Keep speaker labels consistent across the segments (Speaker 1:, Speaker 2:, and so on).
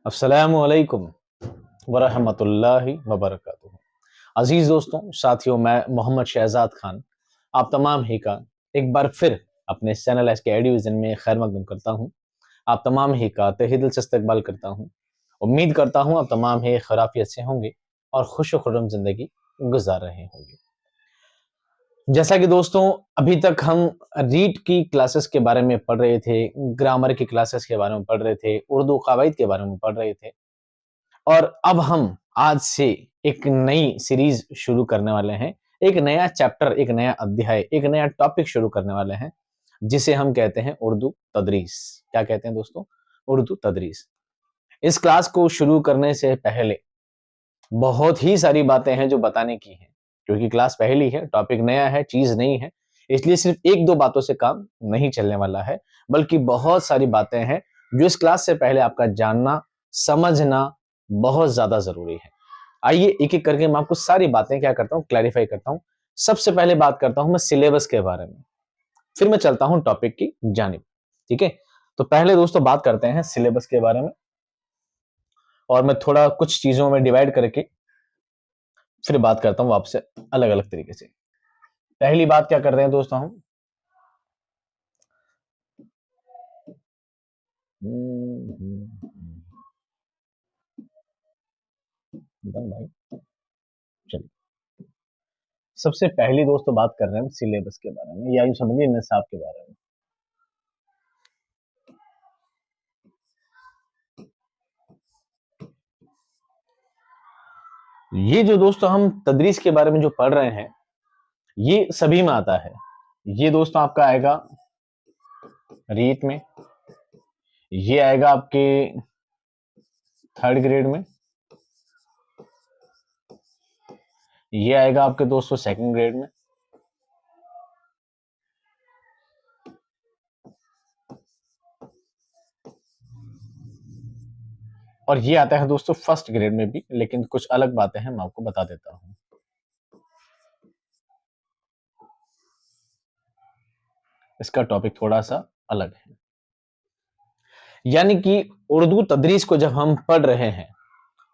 Speaker 1: अस्सलामु अलैकुम वरहमतुल्लाहि वबरकातुहू। अजीज दोस्तों, साथियों, मैं मोहम्मद शहजाद खान आप तमाम ही का एक बार फिर अपने इस चैनल एस के आई डिवीजन में खैर मकदम करता हूँ। आप तमाम ही का तहे दिल से इस्तकबाल करता हूँ। उम्मीद करता हूँ आप तमाम ही खराफियत से होंगे और खुश खुर्रम जिंदगी गुजार रहे होंगे। जैसा कि दोस्तों, अभी तक हम रीड की क्लासेस के बारे में पढ़ रहे थे, ग्रामर की क्लासेस के बारे में पढ़ रहे थे, उर्दू कवायद के बारे में पढ़ रहे थे और अब हम आज से एक नई सीरीज शुरू करने वाले हैं। एक नया चैप्टर, एक नया अध्याय, एक नया टॉपिक शुरू करने वाले हैं, जिसे हम कहते हैं उर्दू तदरीस। क्या कहते हैं दोस्तों? उर्दू तदरीस। इस क्लास को शुरू करने से पहले बहुत ही सारी बातें हैं जो बताने की हैं, क्योंकि क्लास पहली है, टॉपिक नया है, चीज नहीं है, इसलिए सिर्फ एक दो बातों से काम नहीं चलने वाला है, बल्कि बहुत सारी बातें हैं जो इस क्लास से पहले आपका जानना, समझना बहुत ज्यादा जरूरी है। आइए एक एक करके मैं आपको सारी बातें क्या करता हूँ, क्लैरिफाई करता हूँ। सबसे पहले बात करता हूं मैं सिलेबस के बारे में, फिर मैं चलता हूं टॉपिक की जानिब। ठीक है, तो पहले दोस्तों बात करते हैं सिलेबस के बारे में, और मैं थोड़ा कुछ चीजों में डिवाइड करके फिर बात करता हूं आपसे अलग अलग तरीके से। पहली बात क्या कर रहे हैं दोस्तों हम, भाई चलिए, सबसे पहली दोस्तों बात कर रहे हैं हम सिलेबस के बारे में, या यूं समझिए निसाब के बारे में। ये जो दोस्तों हम तदरीस के बारे में जो पढ़ रहे हैं, ये सभी में आता है। ये दोस्तों आपका आएगा रीट में, ये आएगा आपके थर्ड ग्रेड में, ये आएगा आपके दोस्तों सेकंड ग्रेड में, और ये आता है दोस्तों फर्स्ट ग्रेड में भी, लेकिन कुछ अलग बातें हैं, मैं आपको बता देता हूं। इसका टॉपिक थोड़ा सा अलग है। यानी कि उर्दू तदरीस को जब हम पढ़ रहे हैं,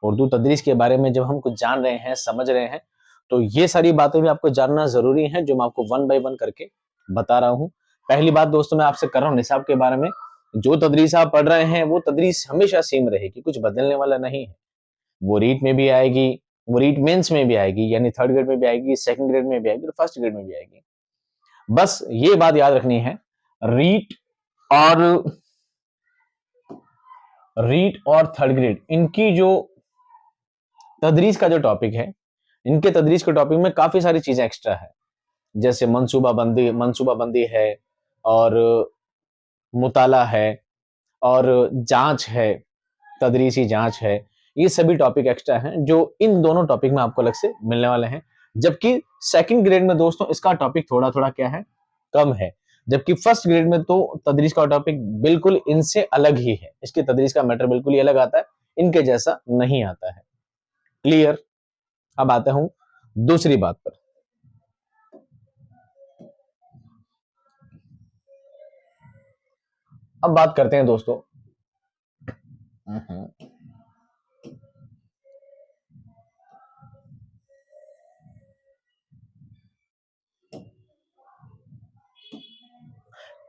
Speaker 1: उर्दू तदरीस के बारे में जब हम कुछ जान रहे हैं, समझ रहे हैं, तो ये सारी बातें भी आपको जानना जरूरी है, जो मैं आपको वन बाय वन करके बता रहा हूं। पहली बात दोस्तों मैं आपसे कर रहा हूं निसाब के बारे में। जो तदरीस आप पढ़ रहे हैं वो तदरीस हमेशा सेम रहेगी, कुछ बदलने वाला नहीं है। वो रीट में भी आएगी, वो रीट मेंस में भी आएगी, यानी थर्ड ग्रेड में भी आएगी, सेकंड ग्रेड में भी आएगी और फर्स्ट ग्रेड में भी आएगी। बस ये बात याद रखनी है, रीट और थर्ड ग्रेड, इनकी जो तदरीस का जो टॉपिक है, इनके तदरीस के टॉपिक में काफी सारी चीजें एक्स्ट्रा है, जैसे मंसूबाबंदी है, और मुताला है, और जांच है, तदरीसी जांच है। ये सभी टॉपिक एक्स्ट्रा हैं जो इन दोनों टॉपिक में आपको अलग से मिलने वाले हैं। जबकि सेकंड ग्रेड में दोस्तों इसका टॉपिक थोड़ा थोड़ा क्या है, कम है। जबकि फर्स्ट ग्रेड में तो तदरीस का टॉपिक बिल्कुल इनसे अलग ही है, इसके तदरीस का मैटर बिल्कुल ही अलग आता है, इनके जैसा नहीं आता है। क्लियर? अब आते हूं दूसरी बात पर। अब बात करते हैं दोस्तों,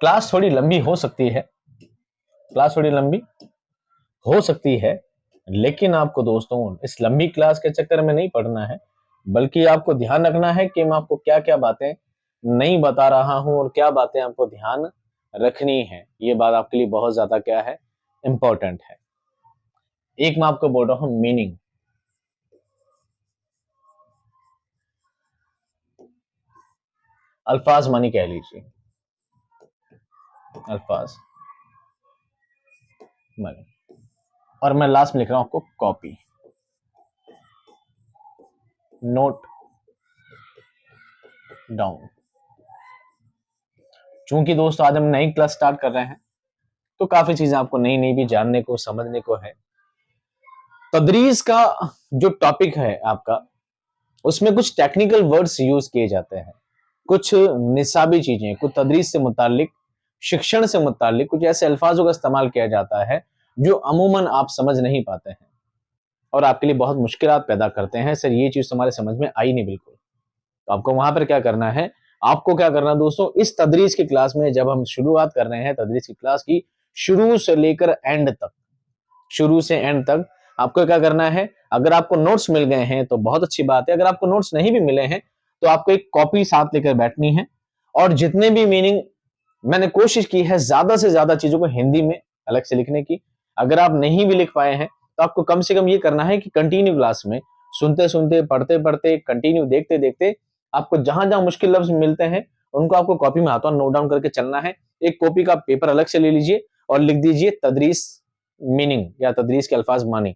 Speaker 1: क्लास थोड़ी लंबी हो सकती है, क्लास थोड़ी लंबी हो सकती है, लेकिन आपको दोस्तों इस लंबी क्लास के चक्कर में नहीं पढ़ना है, बल्कि आपको ध्यान रखना है कि मैं आपको क्या क्या बातें नहीं बता रहा हूं और क्या बातें आपको ध्यान रखनी है। ये बात आपके लिए बहुत ज्यादा क्या है, इंपॉर्टेंट है। एक मैं आपको बोल रहा हूं मीनिंग, अल्फाज मानी कह लीजिए, अल्फाज मानी, और मैं लास्ट में लिख रहा हूं आपको कॉपी, नोट डाउन। चूंकि दोस्तों आज हम नई क्लास स्टार्ट कर रहे हैं, तो काफी चीजें आपको नई नई भी जानने को, समझने को है। तदरीस का जो टॉपिक है आपका, उसमें कुछ टेक्निकल वर्ड्स यूज किए जाते हैं, कुछ निसाबी चीजें, कुछ तदरीस से मुतालिक, शिक्षण से मुतालिक कुछ ऐसे अल्फाजों का इस्तेमाल किया जाता है जो अमूमन आप समझ नहीं पाते हैं और आपके लिए बहुत मुश्किलात पैदा करते हैं। सर ये चीज तुम्हारे समझ में आई नहीं बिल्कुल, तो आपको वहां पर क्या करना है, आपको क्या करना है दोस्तों, इस तदरीस की क्लास में जब हम शुरुआत कर रहे हैं तदरीस की क्लास की, शुरू से लेकर एंड तक, शुरू से एंड तक आपको क्या करना है। अगर आपको नोट्स मिल गए हैं तो बहुत अच्छी बात है, अगर आपको नोट्स नहीं भी मिले हैं तो आपको एक कॉपी साथ लेकर बैठनी है और जितने भी मीनिंग, मैंने कोशिश की है ज्यादा से ज्यादा चीजों को हिंदी में अलग से लिखने की। अगर आप नहीं भी लिख पाए हैं तो आपको कम से कम ये करना है कि कंटिन्यू क्लास में सुनते सुनते, पढ़ते पढ़ते, कंटिन्यू देखते देखते आपको जहां जहां मुश्किल लफ्ज मिलते हैं उनको आपको कॉपी में हाथों नोट डाउन करके चलना है। एक कॉपी का पेपर अलग से ले लीजिए और लिख दीजिए तदरीस मीनिंग या तदरीस के अल्फाज मानी,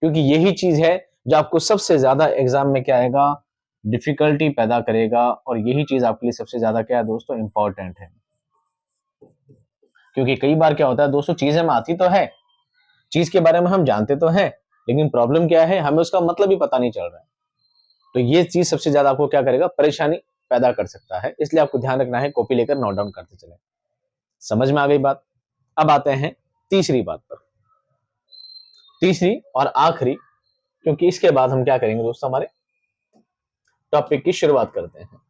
Speaker 1: क्योंकि यही चीज है जो आपको सबसे ज्यादा एग्जाम में क्या आएगा, डिफिकल्टी पैदा करेगा। और यही चीज आपके लिए सबसे ज्यादा क्या है दोस्तों, इंपॉर्टेंट है। क्योंकि कई बार क्या होता है दोस्तों, चीजें हम आती तो है, चीज के बारे में हम जानते तो है, लेकिन प्रॉब्लम क्या है, हमें उसका मतलब ही पता नहीं चल रहा है। तो ये चीज सबसे ज्यादा आपको क्या करेगा, परेशानी पैदा कर सकता है। इसलिए आपको ध्यान रखना है, कॉपी लेकर नोट डाउन करते चले। समझ में आ गई बात। अब आते हैं तीसरी बात पर, तीसरी और आखिरी, क्योंकि इसके बाद हम क्या करेंगे दोस्तों, हमारे टॉपिक की शुरुआत करते हैं।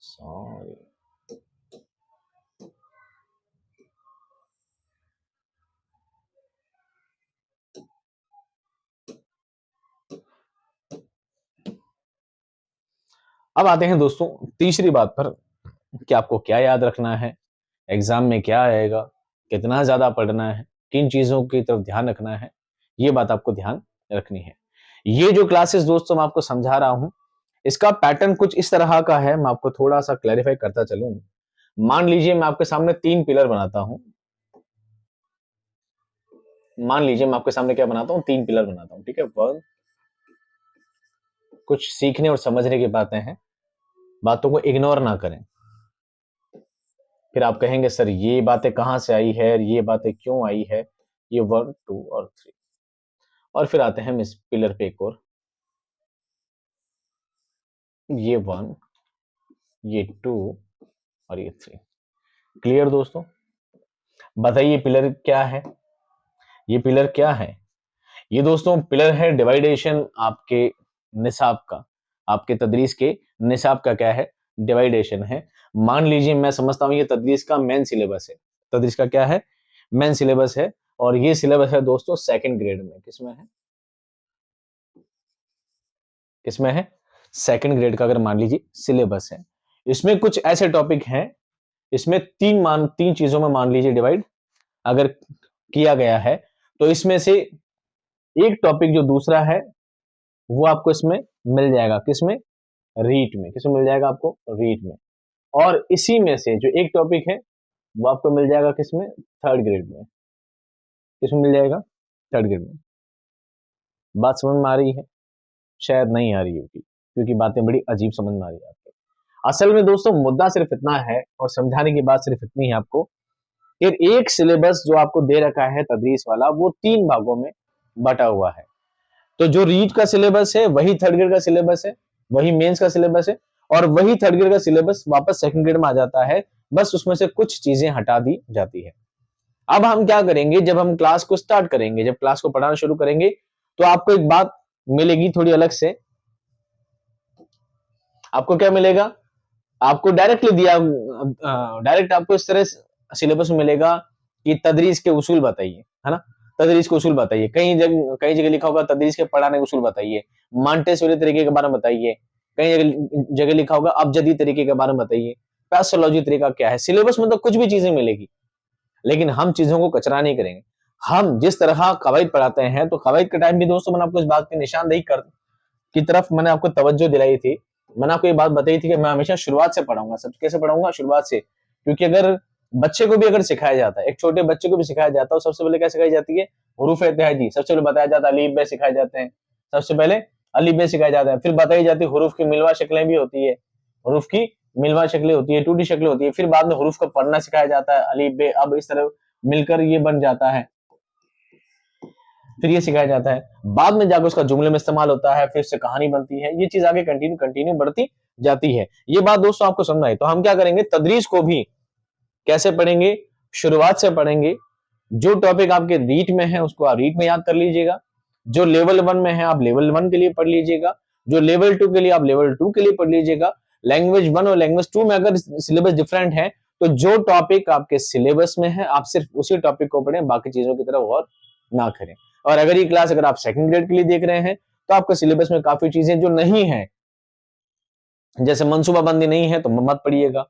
Speaker 1: सॉरी, अब आते हैं दोस्तों तीसरी बात पर कि आपको क्या याद रखना है, एग्जाम में क्या आएगा, कितना ज्यादा पढ़ना है, किन चीजों की तरफ ध्यान रखना है, ये बात आपको ध्यान रखनी है। ये जो क्लासेस दोस्तों मैं आपको समझा रहा हूं, इसका पैटर्न कुछ इस तरह का है, मैं आपको थोड़ा सा क्लैरिफाई करता चलूं। मान लीजिए मैं आपके सामने 3 पिलर बनाता हूं, मान लीजिए मैं आपके सामने क्या बनाता हूं, 3 पिलर बनाता हूं, ठीक है। वन, कुछ सीखने और समझने की बातें हैं, बातों को इग्नोर ना करें। फिर आप कहेंगे सर ये बातें कहां से आई है, ये बातें क्यों आई है, ये 1, 2 और 3। और फिर आते हैं हम इस पिलर पे एक और, ये 1, ये 2 और ये 3। क्लियर दोस्तों। बताइए पिलर क्या है, ये पिलर क्या है। ये दोस्तों पिलर है डिवाइडेशन आपके निसाब का, आपके तदरीस के निसाब का क्या है, डिवाइडेशन है। मान लीजिए मैं समझता हूं ये तदरीस का मेन सिलेबस है, तदरीस का क्या है, मेन सिलेबस है। और ये सिलेबस है दोस्तों सेकंड ग्रेड में, किसमें है, किसमें है, सेकंड ग्रेड का अगर मान लीजिए सिलेबस है। इसमें कुछ ऐसे टॉपिक हैं, इसमें 3 चीजों में मान लीजिए डिवाइड अगर किया गया है, तो इसमें से एक टॉपिक जो दूसरा है वो आपको इसमें मिल जाएगा, किसमें, रीट में। किसमें मिल जाएगा आपको, रीट में। और इसी में से जो एक टॉपिक है वो आपको मिल जाएगा किसमें, थर्ड ग्रेड में। किसमें मिल जाएगा, थर्ड ग्रेड में। बात समझ में आ रही है, शायद नहीं आ रही होगी क्योंकि बातें बड़ी अजीब समझ में आ रही है आपको। असल में दोस्तों मुद्दा सिर्फ इतना है और समझाने की बात सिर्फ इतनी है आपको, कि एक सिलेबस जो आपको दे रखा है तदरीस वाला, वो 3 भागों में बटा हुआ है। तो जो रीट का सिलेबस है वही थर्ड ग्रेड का सिलेबस है, वही मेंस का सिलेबस है, और वही थर्ड ग्रेड का सिलेबस वापस सेकंड ग्रेड में आ जाता है। बस उसमें से कुछ चीजें हटा दी जाती है। अब हम क्या करेंगे, जब हम क्लास को स्टार्ट करेंगे, जब क्लास को पढ़ाना शुरू करेंगे, तो आपको एक बात मिलेगी थोड़ी अलग से। आपको क्या मिलेगा, आपको डायरेक्टली दिया, डायरेक्ट आपको इस तरह सिलेबस में मिलेगा कि तदरीस के उसूल बताइए, है ना। तदरीस के उसूल बताइए, कई जगह लिखा होगा तदरीस के पढ़ाने के उसूल बताइए, मॉन्टेसोरी तरीके के बारे में बताइए, कई जगह लिखा होगा अबजदी तरीके के बारे में बताइए, पैथोलॉजी तरीका क्या है। सिलेबस में तो कुछ भी चीजें मिलेगी, लेकिन हम चीजों को कचरा नहीं करेंगे। हम जिस तरह कवायद पढ़ाते हैं, तो कवायद के टाइम भी दोस्तों मैंने आपको इस बात की निशानदेही कर की तरफ मैंने आपको तवज्जो दिलाई थी। मैंने आपको ये बात बताई थी कि मैं हमेशा शुरुआत से पढ़ाऊंगा, सब कैसे पढ़ाऊंगा, शुरुआत से। क्योंकि अगर बच्चे को भी अगर सिखाया जाता है, एक छोटे बच्चे को भी सिखाया जाता है, सबसे पहले क्या सिखाई जाती है, हुरूफ एतिहादी सबसे पहले बताया जाता है, अलीफ बे सिखाए जाते हैं, सबसे पहले अलीफ बे सिखाया जाता है। फिर बताई जाती है हुरूफ की मिलवा शक्लें भी होती है, हुरूफ की मिलवा शक्लें होती है, टूटी शक्लें होती है। फिर बाद में हुरूफ को पढ़ना सिखाया जाता है, अलीफ बे अब इस तरह मिलकर ये बन जाता है, फिर ये सिखाया जाता है। बाद में जाकर उसका जुमले में इस्तेमाल होता है, फिर उससे कहानी बनती है। ये चीज आगे कंटिन्यू कंटिन्यू बढ़ती जाती है। ये बात दोस्तों आपको समझ आई। तो हम क्या करेंगे, तदरीस को भी कैसे पढ़ेंगे? शुरुआत से पढ़ेंगे। जो टॉपिक आपके रीट में है उसको आप रीट में याद कर लीजिएगा, जो लेवल 1 में है आप लेवल 1 के लिए पढ़ लीजिएगा, जो लेवल 2 के लिए आप लेवल 2 के लिए पढ़ लीजिएगा। लैंग्वेज 1 और लैंग्वेज 2 में अगर सिलेबस डिफरेंट है तो जो टॉपिक आपके सिलेबस में है आप सिर्फ उसी टॉपिक को पढ़ें, बाकी चीजों की तरफ गौर ना करें। और अगर ये क्लास अगर आप सेकंड ग्रेड के लिए देख रहे हैं तो आपका सिलेबस में काफी चीजें जो नहीं है, जैसे मनसूबाबंदी नहीं है तो मत पढ़िएगा,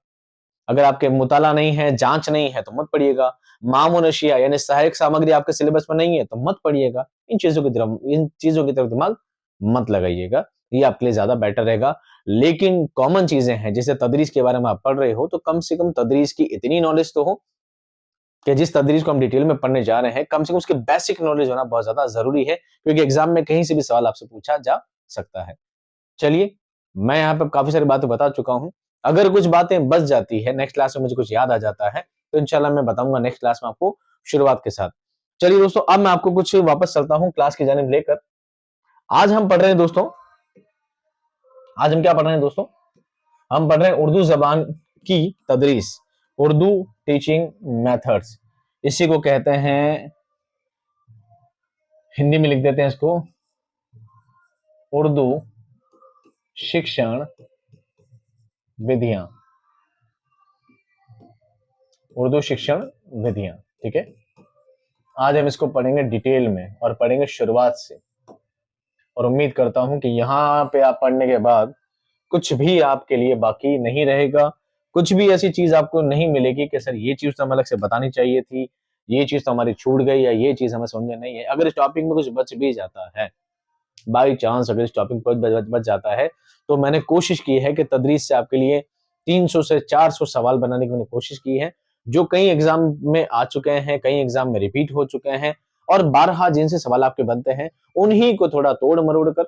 Speaker 1: अगर आपके मुताला नहीं है, जांच नहीं है तो मत पढ़िएगा, मामूनशिया यानी सहायक सामग्री आपके सिलेबस में नहीं है तो मत पढ़िएगा। इन चीजों की तरफ दिमाग मत लगाइएगा, ये आपके लिए ज्यादा बेटर रहेगा। लेकिन कॉमन चीजें हैं, जैसे तदरीस के बारे में आप पढ़ रहे हो तो कम से कम तदरीस की इतनी नॉलेज तो हो कि जिस तदरीस को हम डिटेल में पढ़ने जा रहे हैं कम से कम उसके बेसिक नॉलेज होना बहुत ज्यादा जरूरी है, क्योंकि एग्जाम में कहीं से भी सवाल आपसे पूछा जा सकता है। चलिए, मैं यहाँ पे काफी सारी बातें बता चुका हूं। अगर कुछ बातें बच जाती है, नेक्स्ट क्लास में मुझे कुछ याद आ जाता है तो इंशाल्लाह मैं बताऊंगा नेक्स्ट क्लास में आपको शुरुआत के साथ। चलिए दोस्तों, अब मैं आपको कुछ वापस चलता हूं क्लास की जानिब लेकर। आज हम पढ़ रहे हैं दोस्तों, आज हम क्या पढ़ रहे हैं दोस्तों? हम पढ़ रहे हैं उर्दू जबान की तदरीस, उर्दू टीचिंग मेथड्स। इसी को कहते हैं, हिंदी में लिख देते हैं इसको, उर्दू शिक्षण विधियां। उर्दू शिक्षण विधियां, ठीक है। आज हम इसको पढ़ेंगे डिटेल में और पढ़ेंगे शुरुआत से, और उम्मीद करता हूं कि यहाँ पे आप पढ़ने के बाद कुछ भी आपके लिए बाकी नहीं रहेगा, कुछ भी ऐसी चीज आपको नहीं मिलेगी कि सर ये चीज तो हमें अलग से बतानी चाहिए थी, ये चीज तो हमारी छूट गई, या ये चीज हमें समझ में नहीं है। अगर इस टॉपिक में कुछ बच भी जाता है, बाई चांस अगर इस टॉपिक पर बच जाता है, तो मैंने कोशिश की है कि तदरीस से आपके लिए 300 से 400 सवाल बनाने की मैंने कोशिश की है, जो कई एग्जाम में आ चुके हैं, कई एग्जाम में रिपीट हो चुके हैं, और बारहा जिनसे सवाल आपके बनते हैं उन्हीं को थोड़ा तोड़ मरोड़ कर,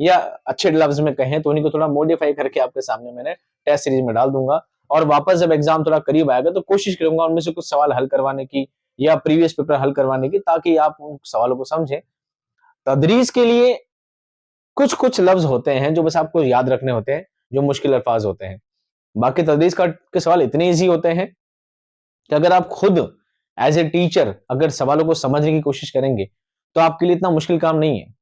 Speaker 1: या अच्छे लफ्ज में कहें तो उन्हीं को थोड़ा मॉडिफाई करके आपके सामने मैंने टेस्ट सीरीज में डाल दूंगा। और वापस जब एग्जाम थोड़ा करीब आएगा तो कोशिश करूंगा उनमें से कुछ सवाल हल करवाने की, या प्रीवियस पेपर हल करवाने की, ताकि आप उन सवालों को समझें। तदरीस के लिए कुछ कुछ लफ्ज होते हैं जो बस आपको याद रखने होते हैं, जो मुश्किल अल्फाज होते हैं। बाकी तदरीस का के सवाल इतने इजी होते हैं कि अगर आप खुद एज ए टीचर अगर सवालों को समझने की कोशिश करेंगे तो आपके लिए इतना मुश्किल काम नहीं है।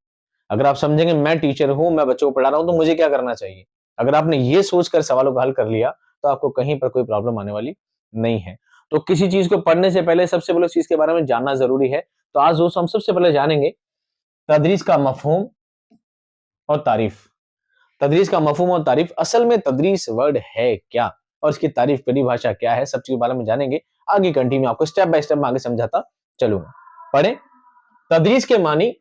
Speaker 1: अगर आप समझेंगे मैं टीचर हूं, मैं बच्चों को पढ़ा रहा हूं, तो मुझे क्या करना चाहिए, अगर आपने ये सोचकर सवालों को हल कर लिया तो आपको कहीं पर कोई प्रॉब्लम आने वाली नहीं है। तो किसी चीज को पढ़ने से पहले सबसे पहले उस चीज के बारे में जानना जरूरी है। तो आज दोस्तों हम सबसे पहले जानेंगे तदरीस का मफहूम और तारीफ। तदरीस का मफहूम और तारीफ, असल में तदरीस वर्ड है क्या और इसकी तारीफ परिभाषा क्या है, सब चीज के बारे में जानेंगे। आगे कंटिन्यू आपको स्टेप बाय स्टेप आगे समझाता चलूंगा। पढ़े। तदरीस के मानी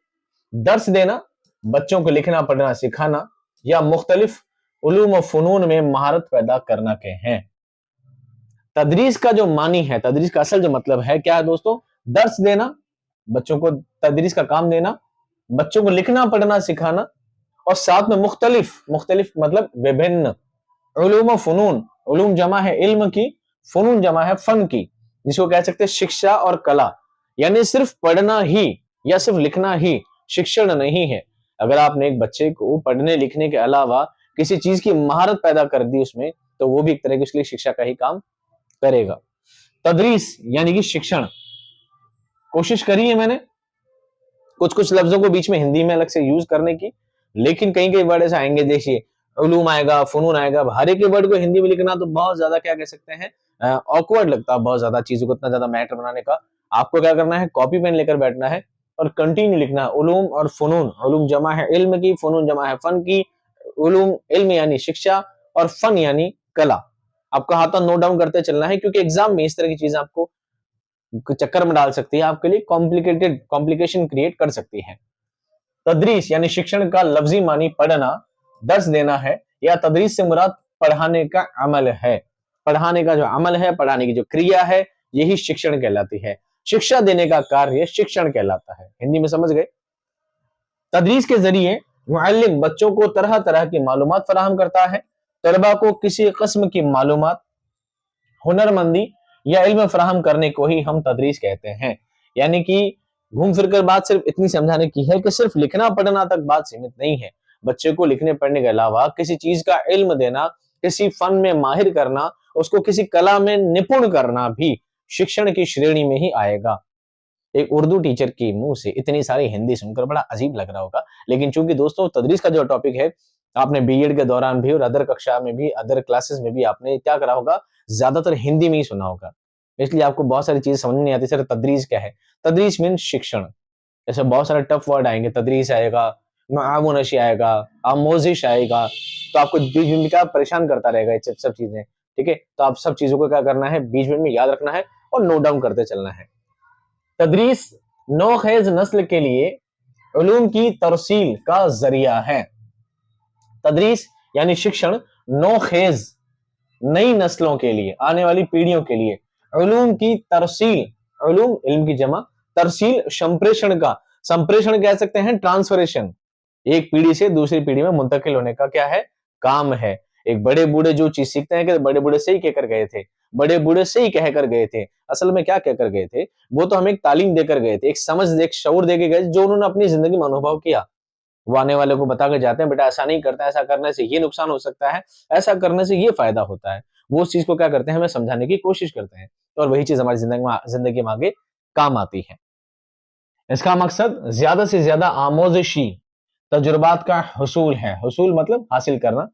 Speaker 1: दर्स देना, बच्चों को लिखना पढ़ना सिखाना, या मुख्तलिफ उलूम और फनून में महारत पैदा करना के हैं। तदरीस का जो मानी है, तदरीस का असल जो मतलब है क्या है दोस्तों? दर्स देना, बच्चों को तदरीस का काम देना, बच्चों को लिखना पढ़ना सिखाना, और साथ में मुख्तलिफ, मुख्तलिफ मतलब विभिन्न, उलूम और फनून, उलूम जमा है इल्म की, फनून जमा है फन की, जिसको कह सकते हैं शिक्षा और कला। यानी सिर्फ पढ़ना ही या सिर्फ लिखना ही शिक्षण नहीं है। अगर आपने एक बच्चे को पढ़ने लिखने के अलावा किसी चीज की महारत पैदा कर दी उसमें, तो वो भी एक तरह की उसके लिए शिक्षा का ही काम करेगा। तदरीस यानी कि शिक्षण, कोशिश करी है मैंने कुछ कुछ लफ्जों को बीच में हिंदी में अलग से यूज करने की, लेकिन कहीं कई वर्ड ऐसे आएंगे, देखिए उलूम आएगा, फनून आएगा, हर एक वर्ड को हिंदी में लिखना तो बहुत ज्यादा क्या कह सकते हैं, ऑकवर्ड लगता है, बहुत ज्यादा चीजों को इतना ज्यादा मैटर बनाने का। आपको क्या करना है, कॉपी पेन लेकर बैठना है और कंटिन्यू लिखना है। उलूम और फनून, उलूम जमा है इल्म की, फनून जमा है फन की, उलूम इल्म यानी शिक्षा और फन यानी कला। आपका हाथ नोट डाउन करते चलना है, क्योंकि एग्जाम में इस तरह की चीजें आपको चक्कर में डाल सकती है, आपके लिए कॉम्प्लिकेशन क्रिएट कर सकती है। तदरीस यानी शिक्षण का लफ्जी मानी पढ़ना, दर्स देना है, या तदरीस से मुराद पढ़ाने का अमल है। पढ़ाने का जो अमल है, पढ़ाने की जो क्रिया है, यही शिक्षण कहलाती है। शिक्षा देने का कार्य शिक्षण कहलाता है। हिंदी में समझ गए? तदरीस के जरिए मुअल्लिम बच्चों को तरह तरह की मालूमात फराहम करता है। तलबा को किसी किस्म की मालूमात, हुनरमंदी या इल्म फराहम करने को ही हम तदरीस कहते हैं। यानी कि घूम फिर कर बात सिर्फ इतनी समझाने की है कि सिर्फ लिखना पढ़ना तक बात सीमित नहीं है। बच्चे को लिखने पढ़ने के अलावा किसी चीज का इल्म देना, किसी फन में माहिर करना, उसको किसी कला में निपुण करना भी शिक्षण की श्रेणी में ही आएगा। एक उर्दू टीचर के मुंह से इतनी सारी हिंदी सुनकर बड़ा अजीब लग रहा होगा, लेकिन चूंकि दोस्तों तदरीस का जो टॉपिक है, आपने बीएड के दौरान भी और अदर कक्षा में भी, अदर क्लासेस में भी आपने क्या करा होगा, ज्यादातर हिंदी में ही सुना होगा। इसलिए आपको बहुत सारी चीजें समझ में नहीं आती सर तदरीस क्या है। तदरीस मीन शिक्षण। ऐसे बहुत सारे टफ वर्ड आएंगे, तदरीस आएगा, मामूनशी आएगा, आमोजिश आएगा, तो आपको बीच बीच में क्या परेशान करता रहेगा ये सब चीजें। ठीक है, तो आप सब चीजों को क्या करना है, बीच बीच में याद रखना है और नोट डाउन करते चलना है। तदरीस नौखेज नस्ल के लिए उलूम की तरसील का जरिया है। तदरीस यानी शिक्षण नौखेज नई नस्लों के लिए, आने वाली पीढ़ियों के लिए उलूम की तरसील, उलूम इल्म की जमा, तरसील संप्रेषण का, संप्रेषण कह सकते हैं ट्रांसफरेशन, एक पीढ़ी से दूसरी पीढ़ी में मुंतकिल होने का क्या है, काम है। एक बड़े बूढ़े जो चीज सीखते हैं कि बड़े बूढ़े से ही कहकर गए थे, बड़े बूढ़े से ही कहकर गए थे, असल में क्या कहकर गए थे, वो तो हमें एक तालीम देकर गए थे, एक समझ, एक शऊर देके गए जो उन्होंने अपनी जिंदगी में अनुभव किया। वो आने वाले को बता के जाते हैं, बेटा ऐसा नहीं करता, ऐसा करने से ये नुकसान हो सकता है, ऐसा करने से ये फायदा होता है। वो उस चीज को क्या करते हैं, हमें समझाने की कोशिश करते हैं, और वही चीज हमारी जिंदगी में आगे काम आती है। इसका मकसद ज्यादा से ज्यादा आमोजिशी तजुर्बात का हुसूल है। हुसूल मतलब हासिल करना,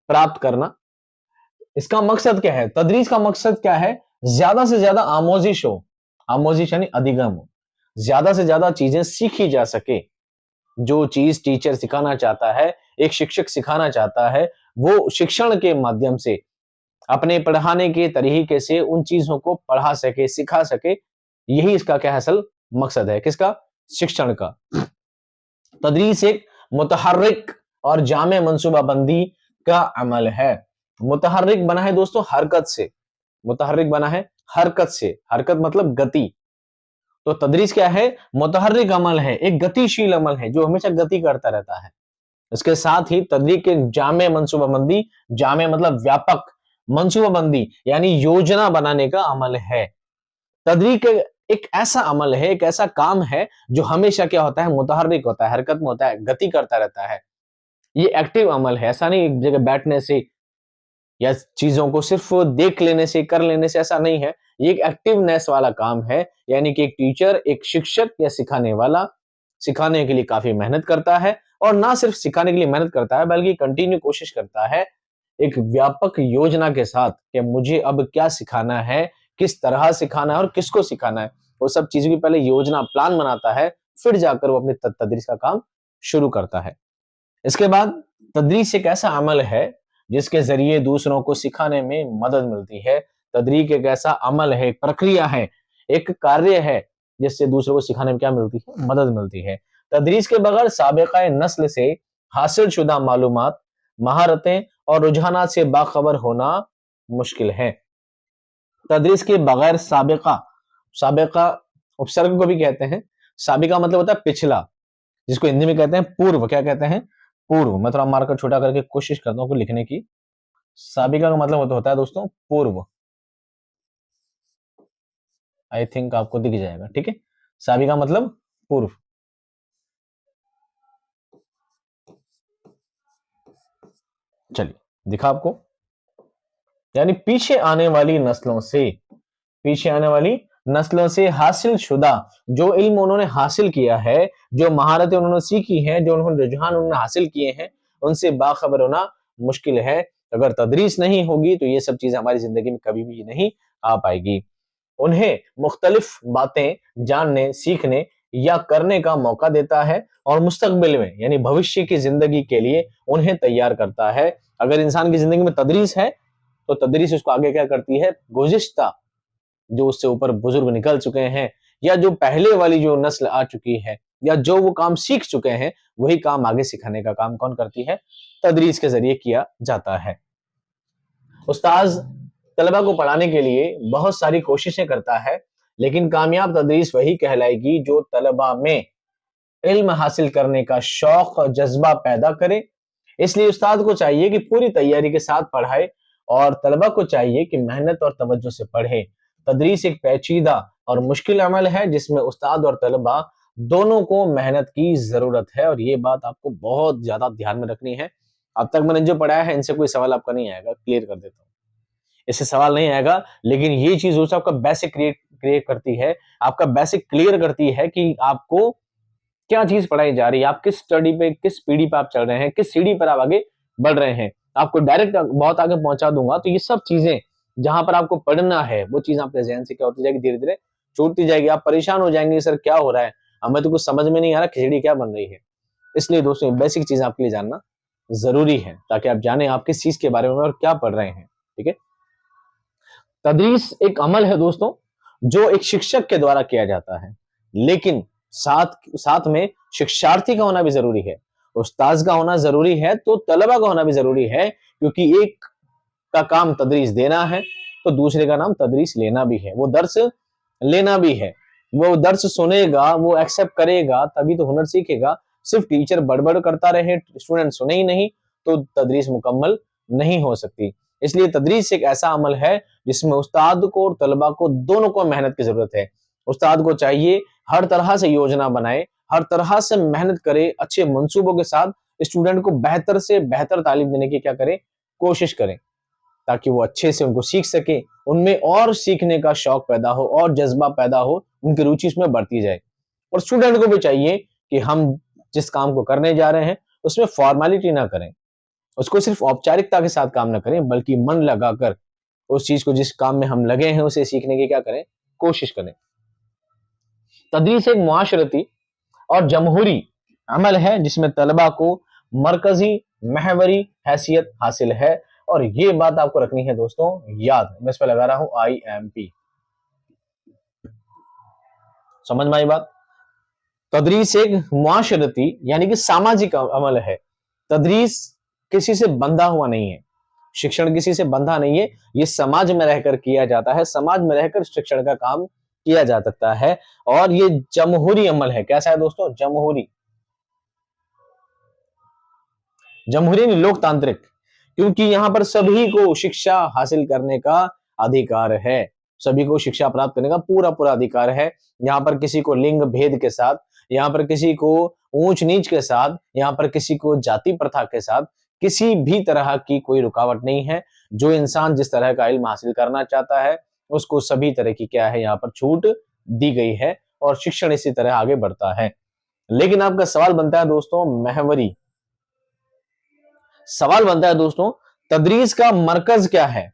Speaker 1: प्राप्त करना। इसका मकसद क्या है, तदरीस का मकसद क्या है, ज्यादा से ज्यादा आमोजिश हो, आमोजिश यानी अधिगम हो, ज्यादा से ज्यादा चीजें सीखी जा सके। जो चीज टीचर सिखाना चाहता है, एक शिक्षक सिखाना चाहता है, वो शिक्षण के माध्यम से अपने पढ़ाने के तरीके से उन चीजों को पढ़ा सके, सिखा सके। यही इसका क्या है, असल मकसद है, किसका, शिक्षण का। तदरीस एक मुतहर्रिक और जामे मंसूबाबंदी का अमल है। मुतहर्रिक बना है दोस्तों हरकत से, मुतहर्रिक बना है हरकत से, हरकत मतलब गति। तो तदरीस क्या है, मुतहर्रिक अमल है, एक गतिशील अमल है जो हमेशा गति करता रहता है। इसके साथ ही तदरीस के जामे मंसूबाबंदी, जामे मतलब व्यापक, मंसूबाबंदी यानी योजना बनाने का अमल है। तदरीस एक ऐसा अमल है, एक ऐसा काम है जो हमेशा क्या होता है, मुतहर्रिक होता है, हरकत में होता है, गति करता रहता है। ये एक्टिव अमल है, ऐसा नहीं एक जगह बैठने से या चीजों को सिर्फ देख लेने से, कर लेने से, ऐसा नहीं है। ये एक एक्टिवनेस वाला काम है, यानी कि एक टीचर, एक शिक्षक या सिखाने वाला सिखाने के लिए काफी मेहनत करता है, और ना सिर्फ सिखाने के लिए मेहनत करता है बल्कि कंटिन्यू कोशिश करता है एक व्यापक योजना के साथ कि मुझे अब क्या सिखाना है, किस तरह सिखाना है और किसको सिखाना है। वो सब चीजों की पहले योजना, प्लान बनाता है, फिर जाकर वो अपनी तदरीस का काम शुरू करता है। इसके बाद तदरीस एक ऐसा अमल है जिसके जरिए दूसरों को सिखाने में मदद मिलती है। तदरीस एक ऐसा अमल है, एक प्रक्रिया है, एक कार्य है जिससे दूसरों को सिखाने में क्या मिलती है, मदद मिलती है। तदरीस के बगैर साबिक़ा नस्ल से हासिल शुदा मालूमात, महारतें और रुझानात से बाखबर होना मुश्किल है। तदरीस के बगैर साबिक़ा, साबिक़ा उपसर्ग को भी कहते हैं। साबिक़ा मतलब होता है पिछला, जिसको हिंदी में कहते हैं पूर्व। क्या कहते हैं, पूर्व। मैं थोड़ा मार्कर छोटा करके कोशिश करता हूँ लिखने की। साबिका का मतलब होता है दोस्तों पूर्व। आई थिंक आपको दिख जाएगा, ठीक है। साबिका मतलब पूर्व। चलिए दिखा आपको, यानी पीछे आने वाली नस्लों से, पीछे आने वाली नस्लों से हासिल शुदा जो इल्म उन्होंने हासिल किया है, जो महारतें उन्होंने सीखी हैं, जो उन्होंने रुझान उन्होंने हासिल किए हैं, उनसे बाखबर होना मुश्किल है। अगर तदरीस नहीं होगी तो ये सब चीजें हमारी जिंदगी में कभी भी नहीं आ पाएगी। उन्हें मुख्तलिफ बातें जानने, सीखने या करने का मौका देता है और मुस्तकबिल में यानी भविष्य की जिंदगी के लिए उन्हें तैयार करता है। अगर इंसान की जिंदगी में तदरीस है तो तदरीस उसको आगे क्या करती है, गुज़िश्ता जो उससे ऊपर बुजुर्ग निकल चुके हैं, या जो पहले वाली जो नस्ल आ चुकी है, या जो वो काम सीख चुके हैं, वही काम आगे सिखाने का काम कौन करती है, तदरीस के जरिए किया जाता है। उस्ताज तलबा को पढ़ाने के लिए बहुत सारी कोशिशें करता है, लेकिन कामयाब तदरीस वही कहलाएगी जो तलबा में इल्म हासिल करने का शौक और जज्बा पैदा करे। इसलिए उस्ताद को चाहिए कि पूरी तैयारी के साथ पढ़ाए, और तलबा को चाहिए कि मेहनत और तवज्जो से पढ़े। तदरीस एक पेचीदा और मुश्किल अमल है जिसमें उस्ताद और तलबा दोनों को मेहनत की जरूरत है, और ये बात आपको बहुत ज्यादा ध्यान में रखनी है। अब तक मैंने जो पढ़ाया है इनसे कोई सवाल आपका नहीं आएगा, क्लियर कर देता हूँ। इससे सवाल नहीं आएगा, लेकिन ये चीज दोस्तों आपका बेसिक क्रिएट करती है, आपका बेसिक क्लियर करती है कि आपको क्या चीज पढ़ाई जा रही है, आप किस स्टडी पे, किस पीढ़ी पे आप चल रहे हैं, किस सीढ़ी पर आप आगे बढ़ रहे हैं। आपको डायरेक्ट बहुत आगे पहुंचा दूंगा। तो ये सब चीजें जहां पर आपको पढ़ना है वो चीज आपके जहन से क्या होती जाएगी, धीरे धीरे छूटती जाएगी। आप परेशान हो जाएंगे, सर क्या हो रहा है, हमें तो कुछ समझ में नहीं आ रहा, खिचड़ी क्या बन रही है। इसलिए दोस्तों बेसिक चीज आपके लिए जानना जरूरी है, ताकि आप जाने आप किस चीज के बारे में और क्या पढ़ रहे हैं। ठीक है। तदरीस एक अमल है दोस्तों, जो एक शिक्षक के द्वारा किया जाता है, लेकिन साथ साथ में शिक्षार्थी का होना भी जरूरी है, उस्ताद का होना जरूरी है, तो तलबा का होना भी जरूरी है। क्योंकि एक का काम तदरीस देना है, तो दूसरे का नाम तदरीस लेना भी है, वो दर्स लेना भी है। वो दर्स सुनेगा, वो एक्सेप्ट करेगा, तभी तो हुनर सीखेगा। सिर्फ टीचर बड़बड़ करता रहे, स्टूडेंट सुने ही नहीं, तो तदरीस मुकम्मल नहीं हो सकती। इसलिए तदरीस एक ऐसा अमल है जिसमें उस्ताद को और तलबा को दोनों को मेहनत की जरूरत है। उस्ताद को चाहिए हर तरह से योजना बनाए, हर तरह से मेहनत करे, अच्छे मंसूबों के साथ स्टूडेंट को बेहतर से बेहतर तालीम देने की क्या करे, कोशिश करें, ताकि वो अच्छे से उनको सीख सके, उनमें और सीखने का शौक पैदा हो और जज्बा पैदा हो, उनकी रुचि उसमें बढ़ती जाए। और स्टूडेंट को भी चाहिए कि हम जिस काम को करने जा रहे हैं उसमें फॉर्मेलिटी ना करें, उसको सिर्फ औपचारिकता के साथ काम ना करें, बल्कि मन लगाकर उस चीज को, जिस काम में हम लगे हैं, उसे सीखने की क्या करें, कोशिश करें। तदरीस एक मुआशरती और जमहूरी अमल है जिसमें तलबा को मरकजी महवरी हैसियत हासिल है। और ये बात आपको रखनी है दोस्तों याद, मैं इस पर लगा रहा हूं IMP। समझ में आई बात। तदरीस एक मुआशरती यानी कि सामाजिक अमल है। तदरीस किसी से बंधा हुआ नहीं है, शिक्षण किसी से बंधा नहीं है, ये समाज में रहकर किया जाता है, समाज में रहकर शिक्षण का काम किया जा सकता है। और ये जमहूरी अमल है। कैसा है दोस्तों, जमहूरी, जमहूरी लोकतांत्रिक, क्योंकि यहां पर सभी को शिक्षा हासिल करने का अधिकार है, सभी को शिक्षा प्राप्त करने का पूरा पूरा अधिकार है। यहाँ पर किसी को लिंग भेद के साथ, यहाँ पर किसी को ऊंच नीच के साथ, यहाँ पर किसी को जाति प्रथा के साथ किसी भी तरह की कोई रुकावट नहीं है। जो इंसान जिस तरह का इल्म हासिल करना चाहता है उसको सभी तरह की क्या है, यहाँ पर छूट दी गई है, और शिक्षण इसी तरह आगे बढ़ता है। लेकिन आपका सवाल बनता है दोस्तों महवरी, सवाल बनता है दोस्तों तदरीस का मरकज क्या है,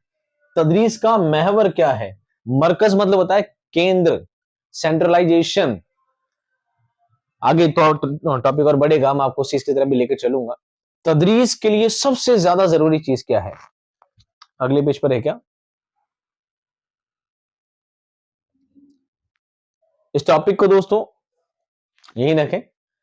Speaker 1: तदरीस का महवर क्या है। मरकज मतलब होता है केंद्र, सेंट्रलाइजेशन। आगे तो टॉपिक और बढ़ेगा, मैं आपको चीज की तरफ भी लेकर चलूंगा। तदरीस के लिए सबसे ज्यादा जरूरी चीज क्या है, अगले पेज पर है क्या, इस टॉपिक को दोस्तों यही रखें,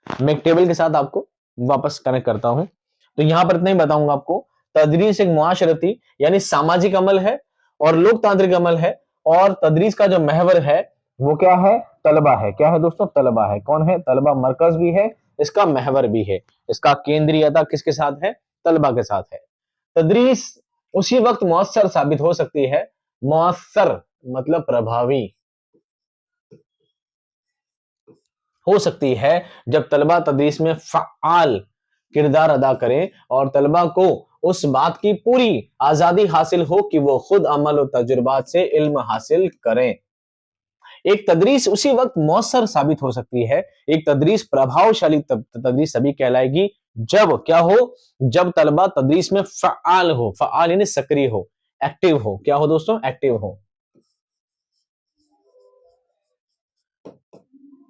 Speaker 1: मैं एक टेबल के साथ आपको वापस कनेक्ट करता हूं। तो यहां पर इतना ही बताऊंगा आपको, तदरीस एक मुआशरती यानी सामाजिक अमल है और लोकतांत्रिक अमल है। और तदरीस का जो महवर है वो क्या है, तलबा है। क्या है दोस्तों, तलबा है। कौन है, तलबा मरकज भी है, इसका महवर भी है, इसका केंद्रीयता किसके साथ है, तलबा के साथ है। तदरीस उसी वक्त मौसर साबित हो सकती है, मौसर मतलब प्रभावी हो सकती है, जब तलबा तदरीस में फ़आल किरदार अदा करें और तलबा को उस बात की पूरी आजादी हासिल हो कि वो खुद अमल और तजुर्बात से इल्म हासिल करें। एक तदरीस उसी वक्त मौसर साबित हो सकती है, एक तदरीस प्रभावशाली तदरीस तभी कहलाएगी जब क्या हो, जब तलबा तदरीस में फ़आल हो, फ़आल यानी सक्रिय हो, एक्टिव हो। क्या हो दोस्तों, एक्टिव हो।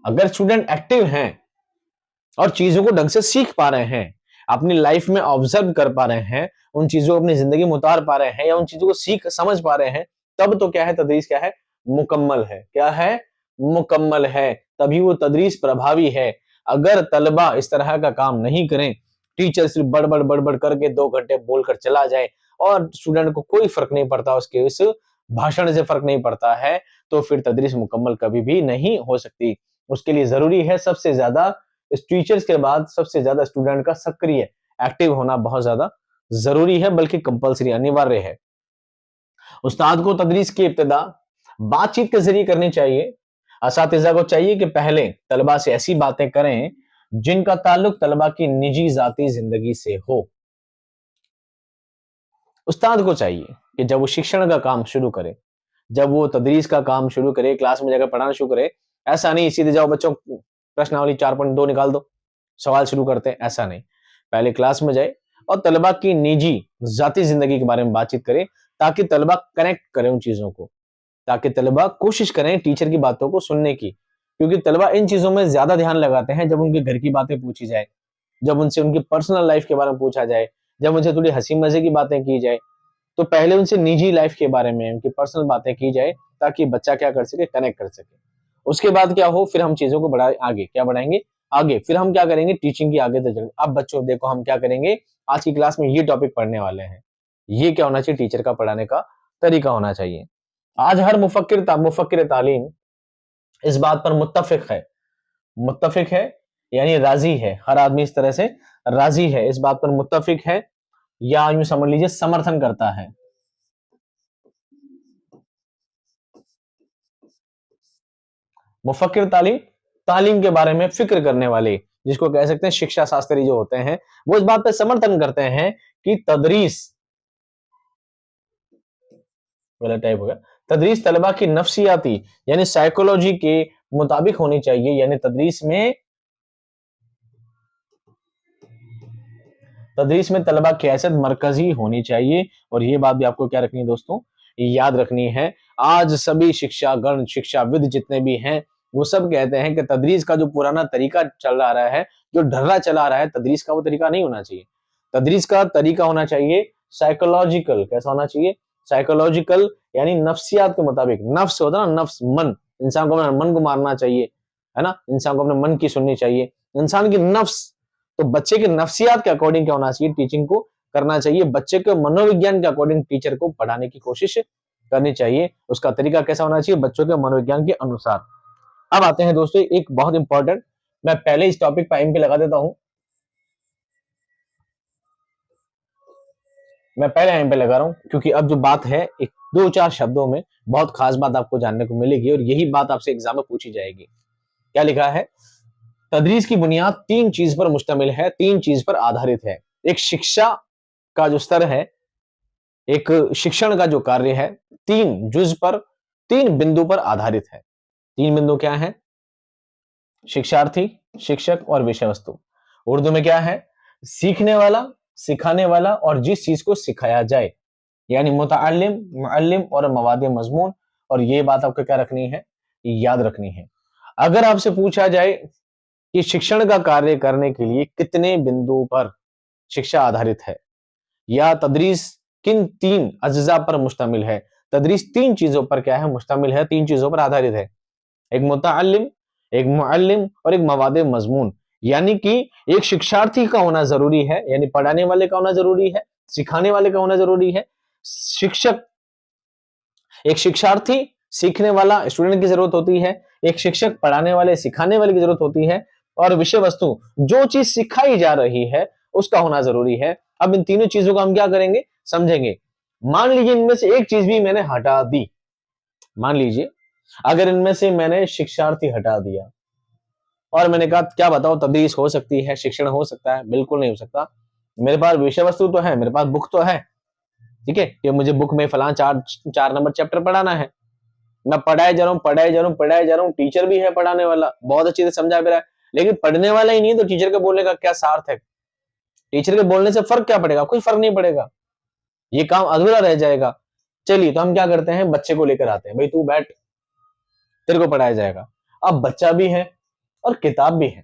Speaker 1: अगर स्टूडेंट एक्टिव हैं और चीजों को ढंग से सीख पा रहे हैं, अपनी लाइफ में ऑब्जर्व कर पा रहे हैं, उन चीजों को अपनी जिंदगी में उतार पा रहे हैं, या उन चीजों को सीख समझ पा रहे हैं, तब तो क्या है, तदरीस क्या है, मुकम्मल है। क्या है, मुकम्मल है। तभी वो तदरीस प्रभावी है। अगर तलबा इस तरह का काम नहीं करें, टीचर सिर्फ बड़बड़ बड़बड़ करके 2 घंटे बोलकर चला जाए और स्टूडेंट को कोई फर्क नहीं पड़ता, उसके इस भाषण से फर्क नहीं पड़ता है, तो फिर तदरीस मुकम्मल कभी भी नहीं हो सकती। उसके लिए जरूरी है सबसे ज्यादा इस टीचर्स के बाद सबसे ज्यादा स्टूडेंट का सक्रिय एक्टिव होना बहुत ज्यादा जरूरी है, बल्कि कंपलसरी अनिवार्य है। उस्ताद को तदरीस की इब्तिदा बातचीत के जरिए करनी चाहिए। असातिज़ा को चाहिए कि पहले तलबा से ऐसी बातें करें जिनका ताल्लुक तलबा की निजी जाती जिंदगी से हो। उस्ताद को चाहिए कि जब वो शिक्षण का काम शुरू करे, जब वो तदरीस का काम शुरू करे, क्लास में जाकर पढ़ाना शुरू करे, ऐसा नहीं सीधे जाओ बच्चों प्रश्नावली 4.2 निकाल दो, सवाल शुरू करते हैं, ऐसा नहीं। पहले क्लास में जाए और तलबा की निजी ज़ाती ज़िंदगी के बारे में बातचीत करें, ताकि तलबा कनेक्ट करें उन चीज़ों को, ताकि तलबा कोशिश करें टीचर की बातों को सुनने की। क्योंकि तलबा इन चीज़ों में ज़्यादा ध्यान लगाते हैं जब उनके घर की बातें पूछी जाए, जब उनसे उनकी पर्सनल लाइफ के बारे में पूछा जाए, जब उनसे थोड़ी हँसी-मज़े की बातें की जाए, तो पहले उनसे निजी लाइफ के बारे में, उनकी पर्सनल बातें की जाए, ताकि बच्चा क्या कर सके, कनेक्ट कर सके। उसके बाद क्या हो, फिर हम चीज़ों को बढ़ाए आगे, क्या बढ़ाएँगे? आगे, फिर हम क्या करेंगे, टीचिंग की आगे तक चलेंगे। अब बच्चों देखो हम क्या करेंगे, आज की क्लास में ये टॉपिक पढ़ने वाले हैं। ये क्या होना चाहिए, टीचर का पढ़ाने का तरीका होना चाहिए। आज हर मुफक्किर तालीम इस बात पर मुत्तफ़िक है यानी राज़ी है। हर आदमी इस तरह से राज़ी है, इस बात पर मुत्तफ़िक है, या यूँ समझ लीजिए समर्थन करता है। मुफक्किर तालीम, तालीम के बारे में फ़िक्र करने वाले, जिसको कह सकते हैं शिक्षा शास्त्री जो होते हैं, वो इस बात पे समर्थन करते हैं कि तदरीस गलत टाइप हो गया, तदरीस तलबा की नफ्सियाती यानी साइकोलॉजी के मुताबिक होनी चाहिए, यानी तदरीस में तलबा की हैसियत मरकजी होनी चाहिए। और ये बात भी आपको क्या रखनी है दोस्तों, याद रखनी है। आज सभी शिक्षागण, शिक्षाविद जितने भी हैं, वो सब कहते हैं कि तदरीस का जो पुराना तरीका चल रहा है, जो ढर्रा चला रहा है, तदरीस का वो तरीका नहीं होना चाहिए। तदरीस का तरीका होना चाहिए साइकोलॉजिकल। कैसा होना चाहिए? साइकोलॉजिकल, यानी नफ्सियात के मुताबिक। नफ्स होता है ना, नफ्स, मन। इंसान को अपने मन को मारना चाहिए, है ना, इंसान को अपने मन की सुननी चाहिए, इंसान की नफ्स। तो बच्चे के नफ्सियात के अकॉर्डिंग क्या होना चाहिए, टीचिंग को करना चाहिए। बच्चे के मनोविज्ञान के अकॉर्डिंग टीचर को पढ़ाने की कोशिश करनी चाहिए। उसका तरीका कैसा होना चाहिए, बच्चों के मनोविज्ञान के अनुसार। अब आते हैं दोस्तों एक बहुत इंपॉर्टेंट, मैं पहले इस टॉपिक पर पे लगा देता हूं, मैं पहले एम पे लगा रहा हूं, क्योंकि अब जो बात है एक दो चार शब्दों में बहुत खास बात आपको जानने को मिलेगी, और यही बात आपसे एग्जाम में पूछी जाएगी। क्या लिखा है? तदरीस की बुनियाद तीन चीज पर मुश्तमिल है, तीन चीज पर आधारित है। एक शिक्षा का जो स्तर है, एक शिक्षण का जो कार्य है, तीन जुज पर, तीन बिंदु पर आधारित है। तीन बिंदु क्या है? शिक्षार्थी, शिक्षक और विषय वस्तु। उर्दू में क्या है? सीखने वाला, सिखाने वाला और जिस चीज को सिखाया जाए, यानी मुतअल्लिम, मुअल्लिम और मवाद मजमून। और ये बात आपको क्या रखनी है, याद रखनी है। अगर आपसे पूछा जाए कि शिक्षण का कार्य करने के लिए कितने बिंदु पर शिक्षा आधारित है, या तदरीस किन तीन अज्जा पर मुश्तमिल है, तदरीस तीन चीजों पर क्या है, मुश्तमिल है, तीन चीजों पर आधारित है। एक मुतअल्लिम, एक मुअल्लिम और एक मवाद मजमून। यानी कि एक शिक्षार्थी का होना जरूरी है, यानी पढ़ाने वाले का होना जरूरी है, सिखाने वाले का होना जरूरी है। शिक्षक, एक शिक्षार्थी, सीखने वाला, स्टूडेंट की जरूरत होती है। एक शिक्षक, पढ़ाने वाले, सिखाने वाले की जरूरत होती है। और विषय वस्तु, जो चीज सिखाई जा रही है उसका होना जरूरी है। अब इन तीनों चीजों को हम क्या करेंगे, समझेंगे। मान लीजिए इनमें से एक चीज भी मैंने हटा दी, मान लीजिए अगर इनमें से मैंने शिक्षार्थी हटा दिया और मैंने कहा क्या बताओ, तदरीस हो सकती है, शिक्षण हो सकता है? बिल्कुल नहीं हो सकता। मेरे पास विषय वस्तु तो है, मेरे पास बुक तो है, ठीक है, कि मुझे बुक में फलां चार चार नंबर चैप्टर पढ़ाना है, मैं पढ़ाए जा रहा हूँ, पढ़ाए जा रहा हूँ, पढ़ाए जा रहा हूँ। टीचर भी है पढ़ाने वाला, बहुत अच्छी से समझा भी रहा है, लेकिन पढ़ने वाला ही नहीं, तो टीचर के बोलने का क्या सार्थ है? टीचर के बोलने से फर्क क्या पड़ेगा? कोई फर्क नहीं पड़ेगा, ये काम अधूरा रह जाएगा। चलिए, तो हम क्या करते हैं, बच्चे को लेकर आते हैं, भाई तू बैठ, तेरे को पढ़ाया जाएगा। अब बच्चा भी है और किताब भी है,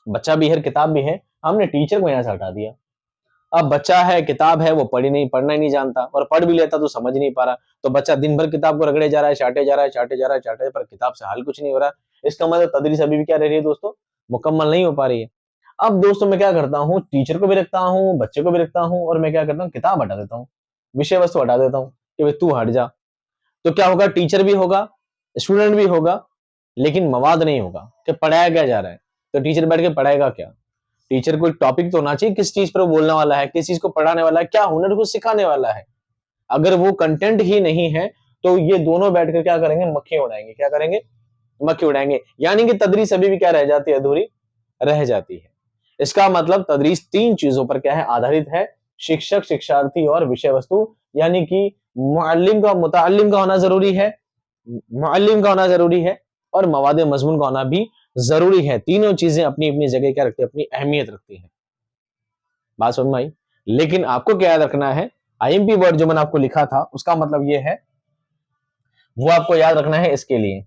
Speaker 1: बच्चा भी है, किताब भी है, हमने टीचर को यहां से हटा दिया। अब बच्चा है, किताब है, वो पढ़ना ही नहीं जानता, और पढ़ भी लेता तो समझ नहीं पा रहा। तो बच्चा दिन भर किताब को रगड़े जा रहा है, चाटे जा रहा है, चाटे जा रहा है, चाटे, पर किताब से हाल कुछ नहीं हो रहा। इसका मतलब तदरीस अभी भी क्या रह रही है दोस्तों, मुकम्मल नहीं हो पा रही है। अब दोस्तों मैं क्या करता हूँ, टीचर को भी रखता हूँ, बच्चे को भी रखता हूँ, और मैं क्या करता हूँ, किताब हटा देता हूँ, विषय वस्तु हटा देता हूँ कि भाई तू हट जा। तो क्या होगा, टीचर भी होगा, स्टूडेंट भी होगा, लेकिन मवाद नहीं होगा कि पढ़ाया क्या जा रहा है। तो टीचर बैठ के पढ़ाएगा क्या? टीचर को एक टॉपिक तो होना चाहिए, किस चीज पर बोलने वाला है, किस चीज को पढ़ाने वाला है, क्या हुनर को सिखाने वाला है। अगर वो कंटेंट ही नहीं है, तो ये दोनों बैठकर क्या करेंगे, मक्खी उड़ाएंगे। क्या करेंगे? मक्खी उड़ाएंगे। यानी कि तदरीस अभी भी क्या रह जाती है, अधूरी रह जाती है। इसका मतलब तदरीस तीन चीजों पर क्या है, आधारित है, शिक्षक, शिक्षार्थी और विषय वस्तु। यानी कि मुतअल्लिम का होना जरूरी है, मुअल्लिम का होना जरूरी है, और मवाद मजमून का होना भी जरूरी है। तीनों चीजें अपनी अपनी जगह क्या रखती है, अपनी अहमियत रखती है। बात समझ में आई? लेकिन आपको क्या याद रखना है, आईएमपी वर्ड जो मैंने आपको लिखा था उसका मतलब ये है, वो आपको याद रखना है इसके लिए।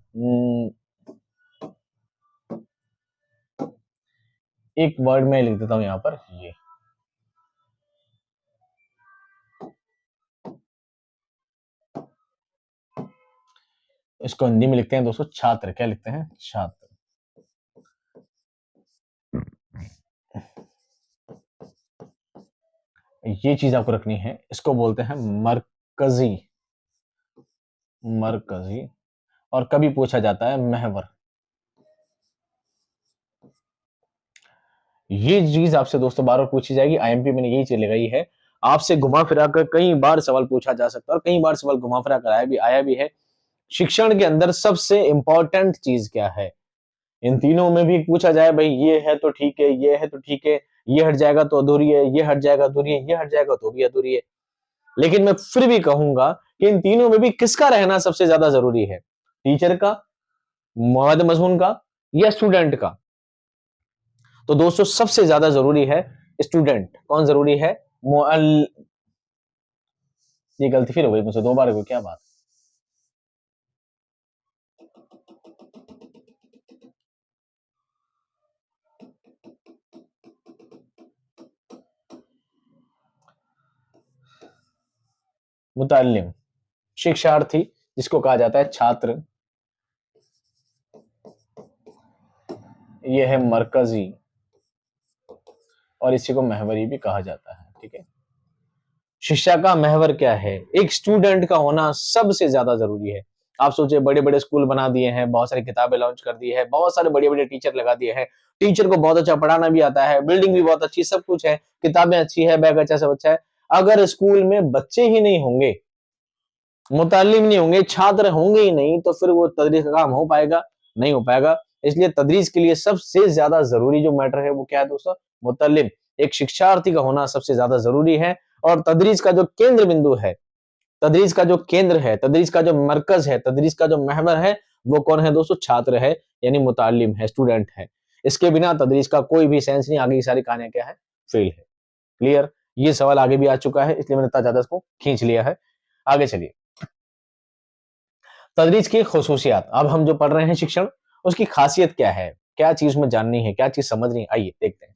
Speaker 1: एक वर्ड में लिख देता हूं यहां पर, ये इसको हिंदी में लिखते हैं दोस्तों छात्र। क्या लिखते हैं? छात्र। ये चीज आपको रखनी है, इसको बोलते हैं मरकजी। मरकजी। और कभी पूछा जाता है महवर। ये चीज आपसे दोस्तों बार बार पूछी जाएगी, आईएमपी में यही चीज लगाई है। आपसे घुमा फिरा कर कई बार सवाल पूछा जा सकता है, और कई बार सवाल घुमा फिरा कर आया भी है। शिक्षण के अंदर सबसे इंपॉर्टेंट चीज क्या है? इन तीनों में भी पूछा जाए भाई ये है तो ठीक है, ये है तो ठीक है, ये हट जाएगा तो अधूरी है, ये हट जाएगा अधूरी है, ये हट जाएगा तो भी अधूरी है। लेकिन मैं फिर भी कहूंगा कि इन तीनों में भी किसका रहना सबसे ज्यादा जरूरी है? टीचर का, मवाद मजमून का, या स्टूडेंट का? तो दोस्तों सबसे ज्यादा जरूरी है स्टूडेंट। कौन जरूरी है? मुअल ये गलती फिर हो गई मुझसे, दो बार हो गई, क्या बात? मुतअल्लिम, शिक्षार्थी, जिसको कहा जाता है छात्र। ये है मरकजी, और इसी को महवरी भी कहा जाता है। ठीक है, शिक्षा का महवर क्या है? एक स्टूडेंट का होना सबसे ज्यादा जरूरी है। आप सोचिए, बड़े बड़े स्कूल बना दिए हैं, बहुत सारी किताबें लॉन्च कर दी है, बहुत सारे बड़े बड़े टीचर लगा दिए हैं, टीचर को बहुत अच्छा पढ़ाना भी आता है, बिल्डिंग भी बहुत अच्छी, सब कुछ है, किताबें अच्छी है, बैग अच्छा, सब अच्छा है। अगर स्कूल में बच्चे ही नहीं होंगे, मुतालिम नहीं होंगे, छात्र होंगे ही नहीं, तो फिर वो तदरीस का काम हो पाएगा? नहीं हो पाएगा। इसलिए तदरीस के लिए सबसे ज्यादा जरूरी जो मैटर है वो क्या है दोस्तों? मुतल्लिम, एक शिक्षार्थी का होना सबसे ज्यादा जरूरी है। और तदरीस का जो केंद्र बिंदु है, तदरीस का जो केंद्र है, तदरीस का जो मरकज है, तदरीस का जो महवर है, वो कौन है दोस्तों? छात्र है, यानी मुतालिम है, स्टूडेंट है। इसके बिना तदरीस का कोई भी सेंस नहीं, आगे की सारी कहानियां क्या है? फेल है। क्लियर? ये सवाल आगे भी आ चुका है, इसलिए मैंने इतना ज्यादा इसको खींच लिया है। आगे चलिए, तदरीस की खसूसियात। अब हम जो पढ़ रहे हैं शिक्षण, उसकी खासियत क्या है, क्या चीज में जाननी है, क्या चीज समझनी है, आइए देखते हैं।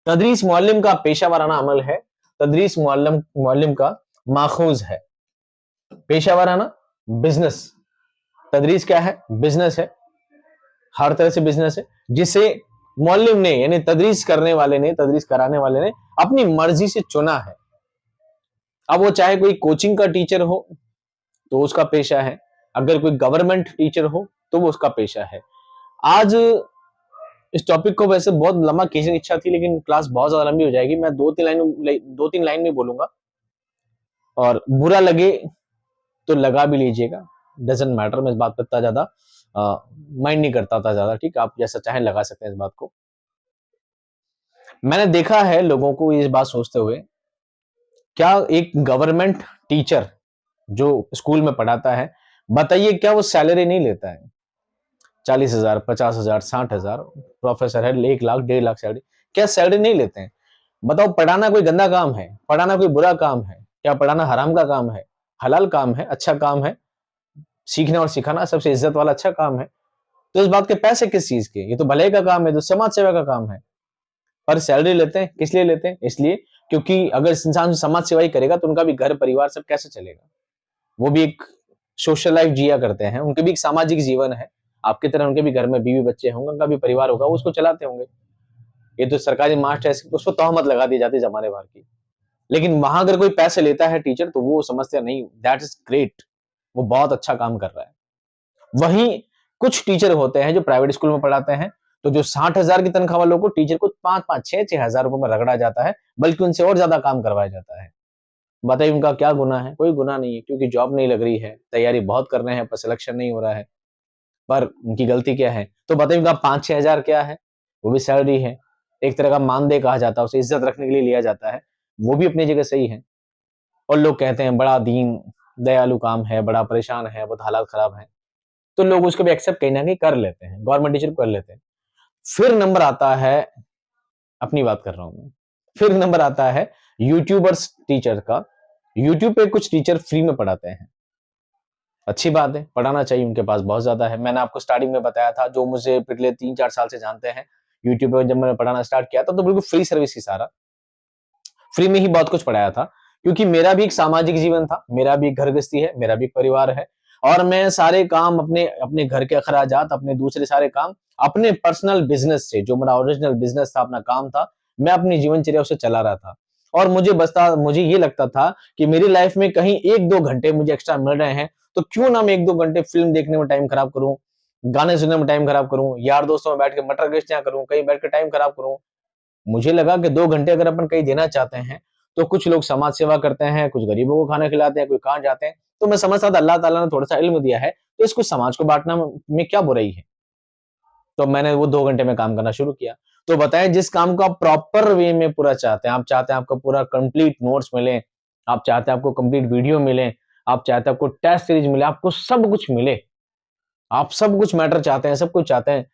Speaker 1: तदरीस मुअल्लिम का पेशा वाराना अमल है। तदरीस मुअल्लिम मुअल्लिम का माखूज है। पेशा वाराना, बिजनेस। तदरीस क्या है? बिजनेस है, हर तरह से बिजनेस है, जिसे मुअल्लिम ने, यानी तदरीस करने वाले ने, तदरीस कराने वाले ने अपनी मर्जी से चुना है। अब वो चाहे कोई कोचिंग का टीचर हो तो उसका पेशा है, अगर कोई गवर्नमेंट टीचर हो तो वो उसका पेशा है। आज इस टॉपिक को वैसे बहुत लंबा खींचने की इच्छा थी, लेकिन क्लास बहुत ज्यादा लंबी हो जाएगी। मैं दो तीन लाइन में बोलूंगा, और बुरा लगे तो लगा भी लीजिएगा, डजेंट मैटर। मैं इस बात पर इतना ज्यादा माइंड नहीं करता था ज्यादा। ठीक, आप जैसा चाहें लगा सकते हैं इस बात को। मैंने देखा है लोगों को इस बात सोचते हुए, क्या एक गवर्नमेंट टीचर जो स्कूल में पढ़ाता है, बताइए क्या वो सैलरी नहीं लेता है? 40,000, 50,000, 60,000, प्रोफेसर है 1 लाख 1.5 लाख सैलरी, क्या सैलरी नहीं लेते हैं? बताओ, पढ़ाना कोई गंदा काम है? पढ़ाना कोई बुरा काम है? क्या पढ़ाना हराम का काम है? हलाल काम है, अच्छा काम है। सीखना और सिखाना सबसे इज्जत वाला अच्छा काम है। तो इस बात के पैसे किस चीज के? ये तो भलाई का काम है, तो समाज सेवा का काम है। पर सैलरी लेते हैं, किस लिए लेते हैं? इसलिए क्योंकि अगर इंसान समाज सेवा ही करेगा तो उनका भी घर परिवार सब कैसे चलेगा? वो भी एक सोशल लाइफ जिया करते हैं, उनके भी एक सामाजिक जीवन है। आपकी तरह उनके भी घर में बीवी बच्चे होंगे, उनका भी परिवार होगा, वो उसको चलाते होंगे। ये तो सरकारी मास्टर है, उसको तोहमत लगा दी जाती है जमाने भर की। लेकिन वहां अगर कोई पैसे लेता है टीचर, तो वो समझते नहीं, दैट इज ग्रेट, वो बहुत अच्छा काम कर रहा है। वहीं कुछ टीचर होते हैं जो प्राइवेट स्कूल में पढ़ाते हैं, तो जो 60,000 की तनख्वाह वालों को टीचर को 5-5, 6-6 हजार रुपए में रगड़ा जाता है, बल्कि उनसे और ज्यादा काम करवाया जाता है। बताइए उनका क्या गुनाह है? कोई गुनाह नहीं है, क्योंकि जॉब नहीं लग रही है, तैयारी बहुत कर रहे हैं पर सिलेक्शन नहीं हो रहा है। पर उनकी गलती क्या है? तो बताइए उनका 5-6 हजार क्या है? वो भी सैलरी है, एक तरह का मानदेय कहा जाता है, उसे इज्जत रखने के लिए लिया जाता है, वो भी अपनी जगह सही है। और लोग कहते हैं बड़ा दीन दयालु काम है, बड़ा परेशान है, बहुत हालात खराब है, तो लोग उसको भी एक्सेप्ट कहीं ना कहीं कर लेते हैं, गवर्नमेंट टीचर को कर लेते हैं। फिर नंबर आता है, अपनी बात कर रहा हूं मैं, फिर नंबर आता है यूट्यूबर्स टीचर का। यूट्यूब पे कुछ टीचर फ्री में पढ़ाते हैं, अच्छी बात है, पढ़ाना चाहिए, उनके पास बहुत ज्यादा है। मैंने आपको स्टार्टिंग में बताया था, जो मुझे पिछले 3-4 साल से जानते हैं, यूट्यूब पे जब मैंने पढ़ाना स्टार्ट किया था तो बिल्कुल फ्री सर्विस ही, सारा फ्री में ही बहुत कुछ पढ़ाया था। क्योंकि मेरा भी एक सामाजिक जीवन था, मेरा भी एक घर गृहस्थी है, मेरा भी एक परिवार है, और मैं सारे काम अपने अपने घर के अखराजात, अपने दूसरे सारे काम, अपने पर्सनल बिजनेस से, जो मेरा ओरिजिनल बिजनेस था, अपना काम था, मैं अपनी जीवनचर्या उसे चला रहा था। और मुझे ये लगता था कि मेरी लाइफ में कहीं 1-2 घंटे मुझे एक्स्ट्रा मिल रहे हैं, तो क्यों ना मैं 1-2 घंटे फिल्म देखने में टाइम खराब करूं, गाने सुनने में टाइम खराब करूं, यार दोस्तों में बैठ के मटर गश्तियां करूं, कहीं बैठ के टाइम खराब करूं। मुझे लगा कि 2 घंटे अगर अपन कहीं देना चाहते हैं, तो कुछ लोग समाज सेवा करते हैं, कुछ गरीबों को खाना खिलाते हैं, कोई कहाँ जाते हैं, तो मैं समझता था अल्लाह ताला ने थोड़ा सा इल्म दिया है, तो इसको समाज को बांटना में क्या बुराई है। तो मैंने वो 2 घंटे में काम करना शुरू किया। तो बताएं, जिस काम को आप प्रॉपर वे में पूरा चाहते हैं, आप चाहते हैं आपको पूरा कंप्लीट नोट्स मिले, आप चाहते हैं आपको कंप्लीट वीडियो मिले, आप चाहते हैं आपको टेस्ट सीरीज मिले, आपको सब कुछ मिले, आप सब कुछ मैटर चाहते हैं, सब कुछ चाहते हैं,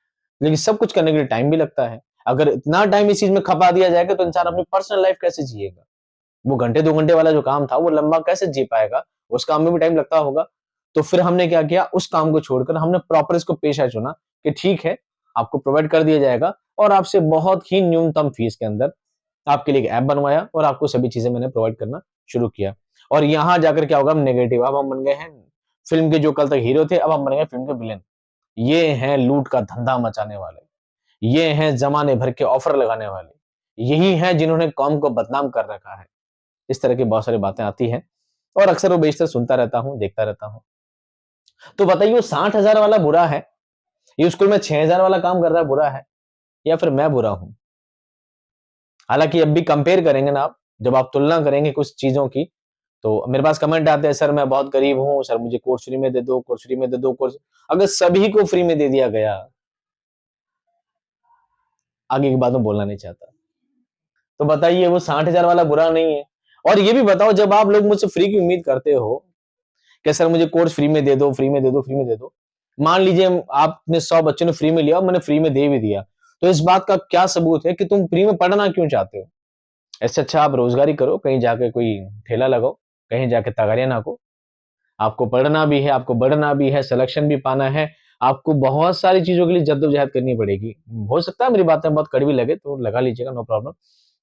Speaker 1: लेकिन सब कुछ करने के लिए टाइम भी लगता है। अगर इतना टाइम इस चीज में खपा दिया जाएगा तो इंसान अपनी पर्सनल लाइफ कैसे जिएगा? वो घंटे 2 घंटे वाला जो काम था वो लंबा कैसे जी पाएगा? उस काम में भी टाइम लगता होगा। तो फिर हमने क्या किया, उस काम को छोड़कर हमने प्रॉपर इसको पेशा चुना कि ठीक है, आपको प्रोवाइड कर दिया जाएगा, और आपसे बहुत ही न्यूनतम फीस के अंदर आपके लिए एक ऐप बनवाया और आपको सभी चीजें मैंने प्रोवाइड करना शुरू किया। और यहां जाकर क्या होगा, हम नेगेटिव, अब हम बन गए हैं फिल्म के, जो कल तक हीरो थे अब हम बन गए फिल्म के विलेन। ये हैं लूट का धंधा मचाने वाले, ये हैं जमाने भर के ऑफर लगाने वाले, यही हैं जिन्होंने कौम को बदनाम कर रखा है। इस तरह की बहुत सारी बातें आती हैं, और अक्सर वो बेशतर सुनता रहता हूँ, देखता रहता हूँ। तो बताइए, वो 60,000 वाला बुरा है, ये स्कूल में 6,000 वाला काम कर रहा है बुरा है, या फिर मैं बुरा हूं? हालांकि अब भी कंपेयर करेंगे ना आप, जब आप तुलना करेंगे कुछ चीजों की, तो मेरे पास कमेंट आते हैं, सर मैं बहुत गरीब हूं, सर मुझे कोर्स फ्री में दे दो, कोर्स फ्री में दे दो, कोर्स। अगर सभी को फ्री में दे दिया गया, आगे की बात में बोलना नहीं चाहता, तो बताइए वो 60,000 वाला बुरा नहीं है? और ये भी बताओ, जब आप लोग मुझसे फ्री की उम्मीद करते हो कि सर मुझे कोर्स फ्री में दे दो, फ्री में दे दो, फ्री में दे दो, मान लीजिए आपने 100 बच्चों ने फ्री में लिया और मैंने फ्री में दे भी दिया, तो इस बात का क्या सबूत है कि तुम फ्री में पढ़ना क्यों चाहते हो? इससे अच्छा आप रोजगारी करो, कहीं जाके कोई ठेला लगाओ, कहीं जाके तगारियां नाको। आपको पढ़ना भी है, आपको बढ़ना भी है, सिलेक्शन भी पाना है, आपको बहुत सारी चीजों के लिए जद्दोजहद करनी पड़ेगी। हो सकता है मेरी बातें बहुत कड़वी लगे तो लगा लीजिएगा, नो प्रॉब्लम।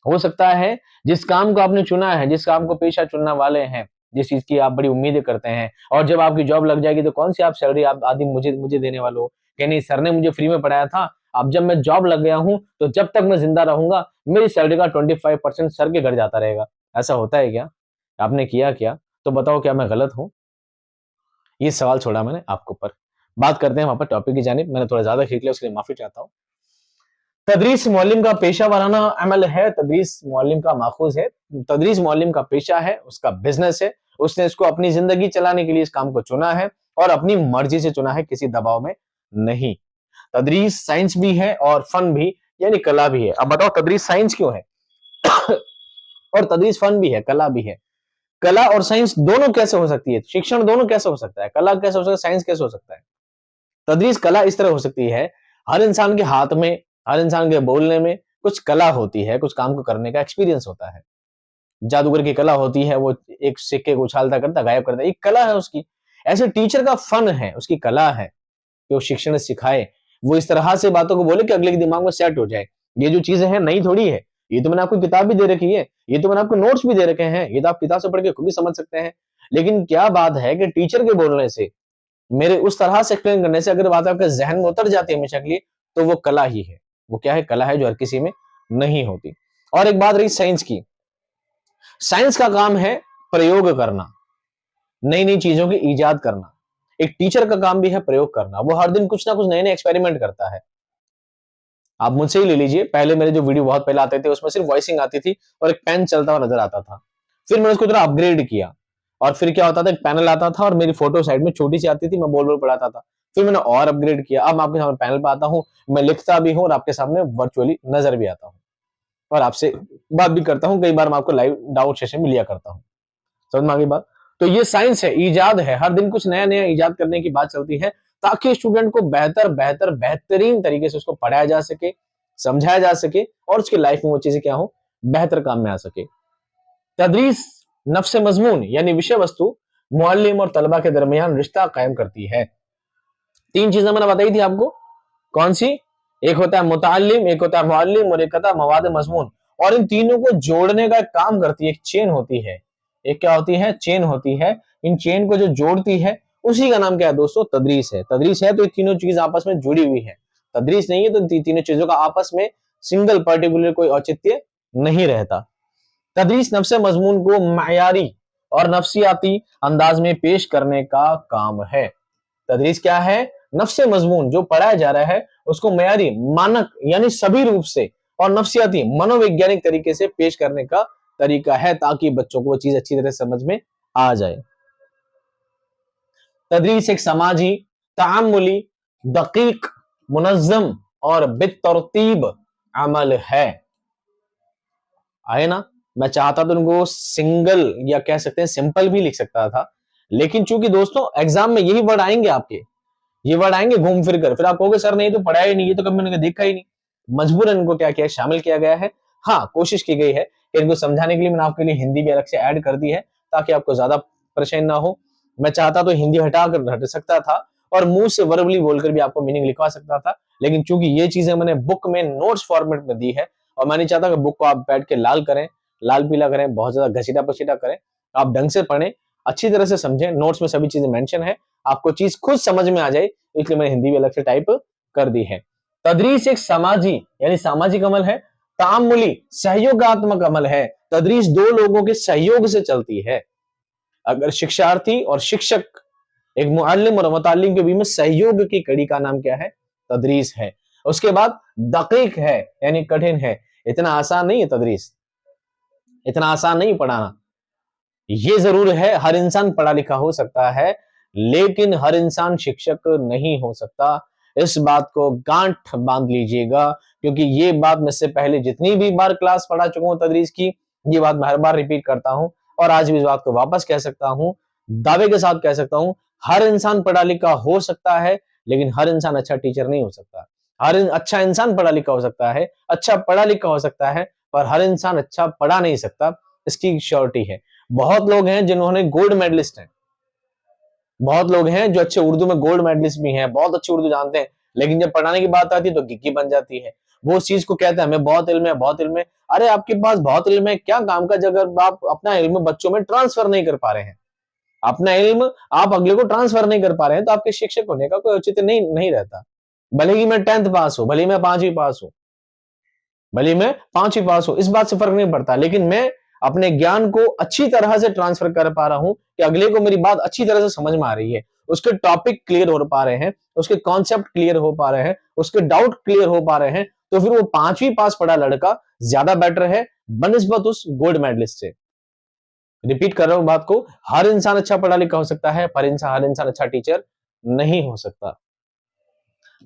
Speaker 1: हो सकता है जिस काम को आपने चुना है, जिस काम को पेशा चुनने वाले हैं, जिस चीज की आप बड़ी उम्मीदें करते हैं, और जब आपकी जॉब लग जाएगी तो कौन सी आप सैलरी आप आदि मुझे मुझे देने वाले हो कि नहीं, सर ने मुझे फ्री में पढ़ाया था, अब जब मैं जॉब लग गया हूं तो जब तक मैं जिंदा रहूंगा मेरी सैलरी का 25% सर के घर जाता रहेगा। ऐसा होता है क्या? आपने किया क्या? तो बताओ, क्या मैं गलत हूं? ये सवाल छोड़ा मैंने आपके ऊपर। बात करते हैं वहां पर टॉपिक की जानिब, मैंने थोड़ा ज्यादा खींच लिया, उसके लिए माफी चाहता हूं। तदरीस मुअल्लिम का पेशा वाराना अमल है, तदरीस मुअल्लिम का माखूज है, तदरीस मुअल्लिम का पेशा है, उसका बिजनेस है, उसने इसको अपनी जिंदगी चलाने के लिए इस काम को चुना है, और अपनी मर्जी से चुना है, किसी दबाव में नहीं। तदरीस साइंस भी है और फन भी, यानी कला भी है। अब बताओ, तदरीस साइंस क्यों है और तदरीस फन भी है, कला भी है? कला और साइंस दोनों कैसे हो सकती है? शिक्षण दोनों कैसे हो सकता है? कला कैसे हो सकता है, साइंस कैसे हो सकता है? तदरीस कला इस तरह हो सकती है, हर इंसान के हाथ में, हर इंसान के बोलने में कुछ कला होती है, कुछ काम को करने का एक्सपीरियंस होता है। जादूगर की कला होती है, वो एक सिक्के को उछालता करता गायब करता है, एक कला है उसकी। ऐसे टीचर का फन है, उसकी कला है कि वो शिक्षण सिखाए, वो इस तरह से बातों को बोले कि अगले के दिमाग में सेट हो जाए। ये जो चीजें हैं नई थोड़ी है, ये तो मैंने आपको किताब भी दे रखी है, ये तो मैंने आपको नोट्स भी दे रखे हैं, ये तो आप किताब से पढ़ के खुद भी समझ सकते हैं। लेकिन क्या बात है कि टीचर के बोलने से, मेरे उस तरह से एक्सप्लेन करने से अगर बात आपके जहन में उतर जाती है हमेशा के लिए, तो वो कला ही है। वो क्या है? कला है, जो हर किसी में नहीं होती। और एक बात रही साइंस की, साइंस का काम है प्रयोग करना, नई नई चीजों की इजाद करना। एक टीचर का काम भी है प्रयोग करना, वो हर दिन कुछ ना कुछ नए नए एक्सपेरिमेंट करता है। आप मुझसे ही ले लीजिए, पहले मेरे जो वीडियो बहुत पहले आते थे उसमें सिर्फ वॉइसिंग आती थी और एक पेन चलता हुआ नजर आता था। फिर मैंने उसको थोड़ा अपग्रेड किया, और फिर क्या होता था, एक पैनल आता था और मेरी फोटो साइड में छोटी सी आती थी, मैं बोल बोल पढ़ाता था। फिर मैंने और अपग्रेड किया, अब मैं आपके सामने पैनल पे आता हूँ, मैं लिखता भी हूँ और आपके सामने वर्चुअली नजर भी आता हूँ, और आपसे बात भी करता हूँ, कई बार मैं आपको लाइव डाउट सेशन भी लिया करता हूँ। समझ में आ गई बात। तो ये साइंस है, इजाद है, हर दिन कुछ नया नया इजाद करने की बात चलती है ताकि स्टूडेंट को बेहतरीन तरीके से उसको पढ़ाया जा सके, समझाया जा सके और उसकी लाइफ में वो चीजें क्या हो, बेहतर काम में आ सके। तदरीस नफ्स मजमून यानी विषय वस्तु मुअल्लिम और तलबा के दरमियान रिश्ता कायम करती है। तीन चीजें मैंने बताई थी आपको, कौन सी? एक होता है मुताल्लिम, एक होता है मुअल्लिम और एक होता है मवाद मजमून। और इन तीनों को जोड़ने का एक काम करती है, एक चेन होती है। एक क्या होती है? चेन होती है। इन चेन को जो जोड़ती है उसी का नाम क्या है दोस्तों? तदरीस है। तदरीस है तो ये तीनों चीज आपस में जुड़ी हुई है। तदरीस नहीं है तो तीनों चीजों का आपस में सिंगल पर्टिकुलर कोई औचित्य नहीं रहता। तदरीस नफ्स मजमून को मयारी और नफ्सियाती अंदाज में पेश करने का काम है। तदरीस क्या है? नफ्स मजमून जो पढ़ाया जा रहा है उसको मयारी, मानक यानी सभी रूप से और नफ्सियाती मनोवैज्ञानिक तरीके से पेश करने का तरीका है ताकि बच्चों को वो चीज अच्छी तरह समझ में आ जाए। तदरीस एक समाजी, तामुली, दकीक, मुनज्जम और बेतरतीब अमल है। आए ना? मैं चाहता तो उनको सिंगल या कह सकते हैं सिंपल भी लिख सकता था, लेकिन चूंकि दोस्तों एग्जाम में यही वर्ड आएंगे आपके, ये वर्ड आएंगे घूम फिर कर, फिर आप कहोगे सर नहीं तो पढ़ा ही नहीं, ये तो कभी मैंने देखा ही नहीं। मजबूरन इनको क्या किया, शामिल किया गया है। हाँ, कोशिश की गई है कि इनको समझाने के लिए मैंने आपके लिए हिंदी भी अलग से ऐड कर दी है ताकि आपको ज्यादा परेशानी ना हो। मैं चाहता तो हिंदी हटा कर हट सकता था और मुंह से वर्बली बोलकर भी आपको मीनिंग लिखवा सकता था, लेकिन चूंकि ये चीजें मैंने बुक में नोट्स फॉर्मेट में दी है और मैं नहीं चाहता कि बुक को आप बैठ के लाल करें, लाल पीला करें, बहुत ज्यादा घसीटा पसीटा करें। आप ढंग से पढ़ें, अच्छी तरह से समझें, नोट्स में सभी चीजें मेंशन है, आपको चीज खुद समझ में आ जाए, इसलिए मैंने हिंदी भी अलग से टाइप कर दी है। तदरीस एक समाजी यानी सामाजिक अमल है, तामुली सहयोगात्मक अमल है। तदरीस दो लोगों के सहयोग से चलती है। अगर शिक्षार्थी और शिक्षक, एक मुअल्लिम और मुताल्लिम के बीच में सहयोग की कड़ी का नाम क्या है? तदरीस है। उसके बाद दकीक है यानी कठिन है। इतना आसान नहीं है तदरीस, इतना आसान नहीं पढ़ाना। ये जरूर है हर इंसान पढ़ा लिखा हो सकता है, लेकिन हर इंसान शिक्षक नहीं हो सकता। इस बात को गांठ बांध लीजिएगा, क्योंकि ये बात मैं से पहले जितनी भी बार क्लास पढ़ा चुका हूं तदरीस की, ये बात मैं हर बार रिपीट करता हूं और आज भी इस बात को वापस कह सकता हूं, दावे के साथ कह सकता हूं, हर इंसान पढ़ा लिखा हो सकता है, लेकिन हर इंसान अच्छा टीचर नहीं हो सकता। अच्छा इंसान पढ़ा लिखा हो सकता है, अच्छा पढ़ा लिखा हो सकता है, पर हर इंसान अच्छा पढ़ा नहीं सकता, इसकी श्योरिटी है। बहुत लोग हैं जिन्होंने गोल्ड मेडलिस्ट हैं, बहुत लोग हैं जो अच्छे उर्दू में गोल्ड मेडलिस्ट भी हैं, बहुत अच्छी उर्दू जानते हैं, लेकिन जब पढ़ाने की बात आती है तो गिग्गी बन जाती है। वो उस चीज को कहते हैं हमें बहुत इल्म है, बहुत इल्म है। अरे आपके पास बहुत इल्म है, क्या काम का, जब अगर आप अपना इल्म बच्चों में ट्रांसफर नहीं कर पा रहे हैं, अपना इल्म आप अगले को ट्रांसफर नहीं कर पा रहे हैं, तो आपके शिक्षक होने का कोई औचित्य नहीं रहता। भले ही मैं 10th पास हूं, भले ही मैं 5वीं पास हूं, भले मैं 5वीं पास हूं, इस बात से फर्क नहीं पड़ता, लेकिन मैं अपने ज्ञान को अच्छी तरह से ट्रांसफर कर पा रहा हूं कि अगले को मेरी बात अच्छी तरह से समझ में आ रही है, उसके टॉपिक क्लियर हो पा रहे हैं, उसके कॉन्सेप्ट क्लियर हो पा रहे हैं, उसके डाउट क्लियर हो पा रहे हैं, तो फिर वो 5वीं पास पढ़ा लड़का ज्यादा बेटर है बनिस्बत उस गोल्ड मेडलिस्ट से। रिपीट कर रहा हूं बात को, हर इंसान अच्छा पढ़ा लिखा हो सकता है, पर हर इंसान अच्छा टीचर नहीं हो सकता।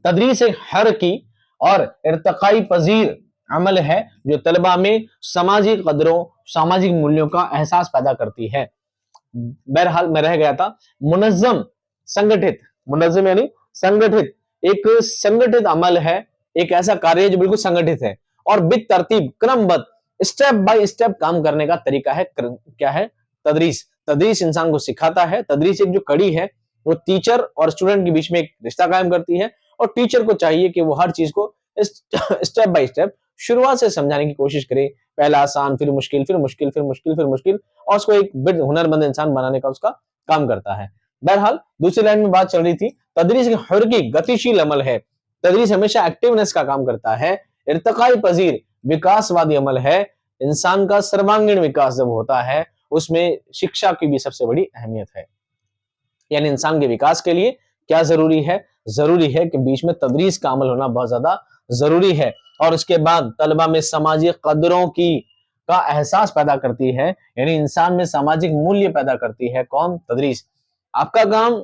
Speaker 1: तदरीस एक हर की और इर्तकाई पजीर अमल है जो तलबा में सामाजिक कदरों, सामाजिक मूल्यों का एहसास पैदा करती है। बहरहाल मैं रह गया था, मुनज्जम, संगठित, मुनज्जम यानी संगठित, एक संगठित अमल है, एक ऐसा कार्य जो बिल्कुल संगठित है और बित तरतीब, क्रमबद्ध, स्टेप बाय स्टेप काम करने का तरीका है। क्या है? तदरीस। तदरीस इंसान को सिखाता है। तदरीस एक जो कड़ी है वो टीचर और स्टूडेंट के बीच में एक रिश्ता कायम करती है और टीचर को चाहिए कि वो हर चीज को स्टेप बाय स्टेप शुरुआत से समझाने की कोशिश करे, पहला आसान, फिर मुश्किल, फिर मुश्किल, फिर मुश्किल, फिर मुश्किल, और उसको एक हुनरमंद इंसान बनाने का उसका काम करता है। बहरहाल दूसरी लाइन में बात चल रही थी, तदरीस एक हुर्की, गतिशील अमल है। तदरीस हमेशा एक्टिवनेस का काम करता है। इर्तकाई पजीर, विकासवादी अमल है। इंसान का सर्वांगीण विकास जब होता है उसमें शिक्षा की भी सबसे बड़ी अहमियत है। यानी इंसान के विकास के लिए क्या जरूरी है? जरूरी है कि बीच में तदरीस का अमल होना बहुत ज्यादा जरूरी है। और उसके बाद तलबा में सामाजिक कदरों की का एहसास पैदा करती है, यानी इंसान में सामाजिक मूल्य पैदा करती है। कौन? तदरीस। आपका काम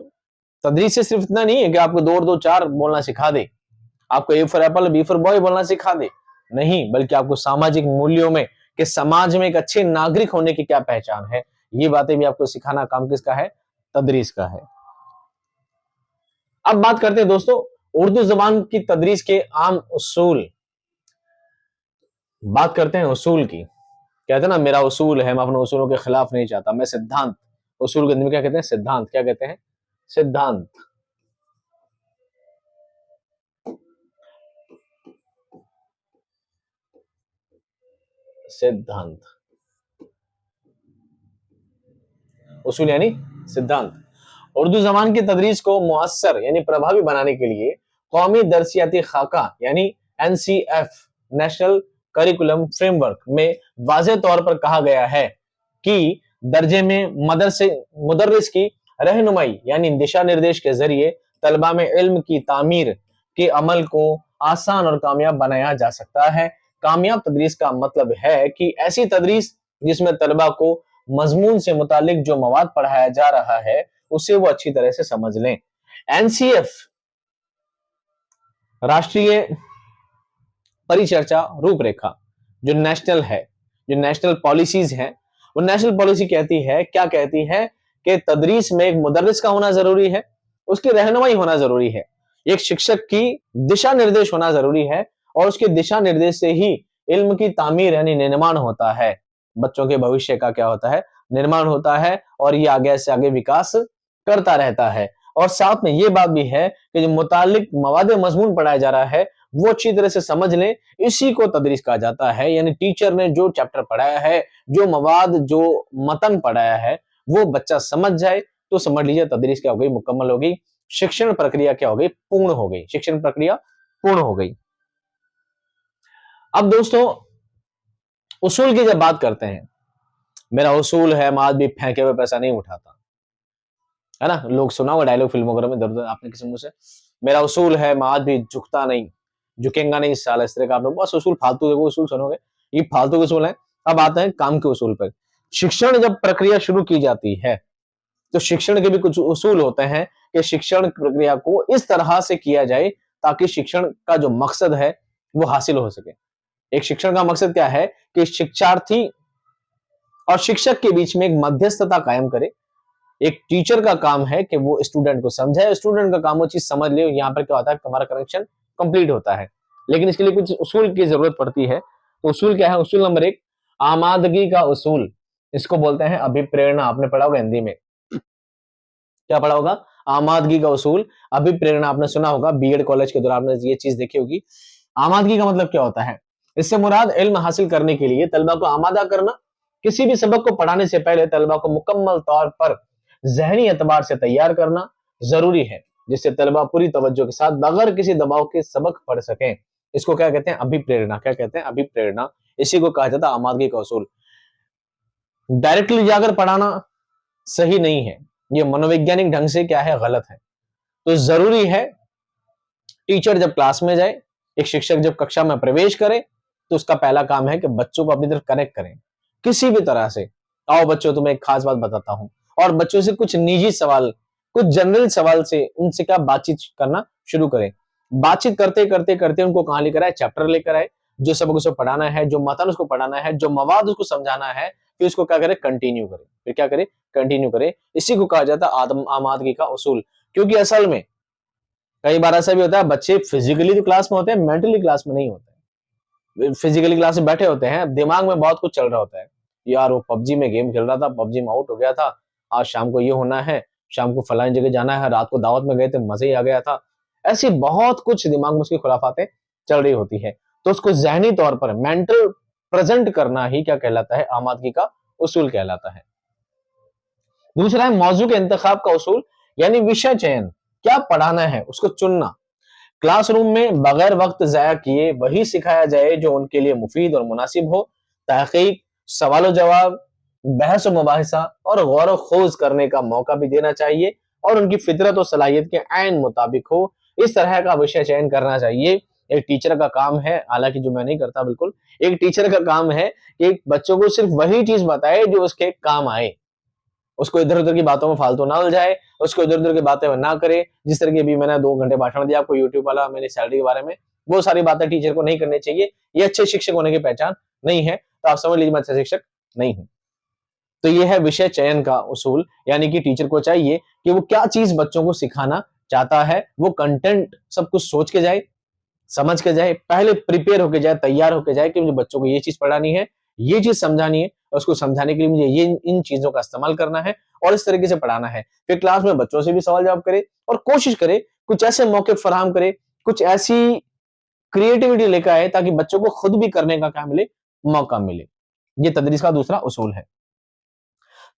Speaker 1: तदरीस से सिर्फ इतना नहीं है कि आपको 2 और 2 4 बोलना सिखा दे, आपको A for apple B for boy बोलना सिखा दे, नहीं, बल्कि आपको सामाजिक मूल्यों में कि समाज में एक अच्छे नागरिक होने की क्या पहचान है, ये बातें भी आपको सिखाना काम किसका है, तदरीस का है। अब बात करते हैं दोस्तों उर्दू जबान की तदरीस के आम उसूल। बात करते हैं उसूल की। कहते हैं ना मेरा उसूल है, मैं अपने उसूलों के खिलाफ नहीं चाहता, मैं सिद्धांत, उसूल के अंदर क्या कहते हैं, सिद्धांत, क्या कहते हैं, सिद्धांत। सिद्धांत, उसूल यानी सिद्धांत। उर्दू जबान की तदरीस को मुअस्सर यानी प्रभावी बनाने के लिए कौमी दरसियाती खाका यानी एनसीएफ, नेशनल करिकुलम फ्रेमवर्क में वाज़ेह तौर पर कहा गया है कि दर्जे में मदरसे मुदर्रिस की रहनुमाई यानी दिशा निर्देश के जरिए तलबा में इल्म की तामीर के अमल को आसान और कामयाब बनाया जा सकता है। कामयाब तदरीस का मतलब है कि ऐसी तदरीस जिसमें तलबा को मजमून से मुतालिक जो मवाद पढ़ाया जा रहा है उसे वो अच्छी तरह से समझ लें। एनसीएफ राष्ट्रीय परिचर्चा रूपरेखा जो नेशनल है, जो नेशनल पॉलिसीज हैं, वो नेशनल पॉलिसी कहती है, क्या कहती है कि तदरीस में एक मुदर्रिस का होना जरूरी है, उसकी रहनुमाई होना जरूरी है, एक शिक्षक की दिशा निर्देश होना जरूरी है और उसके दिशा निर्देश से ही इल्म की तामीर यानी निर्माण होता है, बच्चों के भविष्य का क्या होता है, निर्माण होता है और ये आगे से आगे विकास करता रहता है। और साथ में ये बात भी है कि जो मुतालिक मवाद मजमून पढ़ाया जा रहा है वो अच्छी तरह से समझ लें, इसी को तदरीस कहा जाता है। यानी टीचर ने जो चैप्टर पढ़ाया है, जो मवाद, जो मतन पढ़ाया है वो बच्चा समझ जाए तो समझ लीजिए तदरीस क्या हो गई, मुकम्मल हो गई, शिक्षण प्रक्रिया क्या हो गई, पूर्ण हो गई, शिक्षण प्रक्रिया पूर्ण हो गई। अब दोस्तों उसूल की जब बात करते हैं, मेरा उसूल है मैं आज भी फेंके हुए पैसा नहीं उठाता, है ना, लोग सुना हुआ डायलॉग फिल्मों वगैरह में दर्द आपने किसी मुंह से, मेरा उसूल है मैं आज भी झुकता नहीं, झुकेंगा नहीं इस साल, इस तरह का आपने बस उसूल फालतू देखो उसूल सुनोगे, ये फालतू के उसूल है। अब आते हैं काम के उसूल पर। शिक्षण जब प्रक्रिया शुरू की जाती है तो शिक्षण के भी कुछ उसूल होते हैं कि शिक्षण प्रक्रिया को इस तरह से किया जाए ताकि शिक्षण का जो मकसद है वो हासिल हो सके। एक शिक्षण का मकसद क्या है कि शिक्षार्थी और शिक्षक के बीच में एक मध्यस्थता कायम करे। एक टीचर का काम है कि वो स्टूडेंट को समझाए, स्टूडेंट का काम वो चीज समझ ले, यहाँ पर क्या होता है हमारा कनेक्शन कंप्लीट होता है। लेकिन इसके लिए कुछ उसूल की जरूरत पड़ती है। तो उसूल क्या है, उसूल नंबर एक, आमादगी का उसूल, इसको बोलते हैं अभिप्रेरणा। आपने पढ़ा होगा हिंदी में, क्या पढ़ा होगा, आमादगी का उसूल, अभिप्रेरणा आपने सुना होगा, बीएड कॉलेज के दौरान आपने ये चीज देखी होगी। आमादगी का मतलब क्या होता है, इससे मुराद इल्म हासिल करने के लिए तलबा को आमादा करना। किसी भी सबक को पढ़ाने से पहले तलबा को मुकम्मल तौर पर जहनी एतबार से तैयार करना जरूरी है, जिससे तलबा पूरी तवज्जो के साथ बगैर किसी दबाव के सबक पढ़ सकें। इसको क्या कहते हैं, अभिप्रेरणा, क्या कहते हैं, अभिप्रेरणा। इसी को कहा जाता है आमादगी का उसूल। डायरेक्टली जाकर पढ़ाना सही नहीं है, ये मनोवैज्ञानिक ढंग से क्या है, गलत है। तो जरूरी है टीचर जब क्लास में जाए, एक शिक्षक जब कक्षा में प्रवेश करे तो उसका पहला काम है कि बच्चों को अपनी तरफ कनेक्ट करें किसी भी तरह से। आओ बच्चों तुम्हें एक खास बात बताता हूं, और बच्चों से कुछ निजी सवाल, कुछ जनरल सवाल से उनसे क्या बातचीत करना शुरू करें। बातचीत करते करते करते उनको कहां लेकर आए, चैप्टर लेकर आए, जो सबक उसको पढ़ाना है, जो मतन उसको पढ़ाना है, जो मवाद उसको समझाना है, फिर उसको क्या करें, कंटिन्यू करें, फिर क्या करें, कंटिन्यू करें। इसी को कहा जाता है आदम आमादगी का उसूल। क्योंकि असल में कई बार ऐसा भी होता है बच्चे फिजिकली तो क्लास में होते हैं, मेंटली क्लास में नहीं होते। फिजिकली क्लास में बैठे होते हैं, दिमाग में बहुत कुछ चल रहा होता है, यार वो पबजी में गेम खेल रहा था, पबजी में आउट हो गया था, आज शाम को ये होना है, शाम को फलानी जगह जाना है, रात को दावत में गए थे, मजे ही आ गया था। ऐसी बहुत कुछ दिमाग में उसकी खुराफातें चल रही होती है। तो उसको जहनी तौर पर मेंटल प्रेजेंट करना ही क्या कहलाता है, आमादगी का उसूल कहलाता है। दूसरा है मौजू के इंतखाब का उसूल, यानी विषय चयन, क्या पढ़ाना है उसको चुनना। क्लासरूम में बगैर वक्त जाया किए वही सिखाया जाए जो उनके लिए मुफीद और मुनासिब हो। तहकीक, सवाल जवाब, बहस व मुबाहिसा और गौर खोज करने का मौका भी देना चाहिए और उनकी फितरत और सलाहियत के ऐन मुताबिक हो, इस तरह का विषय चयन करना चाहिए। एक टीचर का काम है, हालांकि जो मैं नहीं करता बिल्कुल, एक टीचर का काम है कि बच्चों को सिर्फ वही चीज बताए जो उसके काम आए, उसको इधर उधर की बातों में फालतू ना उलझाए, उसको इधर उधर की बातें ना करे। जिस तरह की अभी मैंने 2 घंटे भाषण दिया आपको यूट्यूब वाला मेरी सैलरी के बारे में, वो सारी बातें टीचर को नहीं करनी चाहिए। ये अच्छे शिक्षक होने की पहचान नहीं है, तो आप समझ लीजिए मैं अच्छा शिक्षक नहीं हूं। तो ये है विषय चयन का उसूल, यानी कि टीचर को चाहिए कि वो क्या चीज बच्चों को सिखाना चाहता है, वो कंटेंट सब कुछ सोच के जाए, समझ के जाए, पहले प्रिपेयर होके जाए, तैयार होके जाए कि मुझे बच्चों को ये चीज पढ़ानी है, ये चीज समझानी है, और उसको समझाने के लिए मुझे ये इन चीजों का इस्तेमाल करना है और इस तरीके से पढ़ाना है। फिर क्लास में बच्चों से भी सवाल जवाब करे और कोशिश करे कुछ ऐसे मौके फराहम करे, कुछ ऐसी क्रिएटिविटी लेकर आए ताकि बच्चों को खुद भी करने का क्या मिले, मौका मिले। ये तदरीस का दूसरा उसूल है।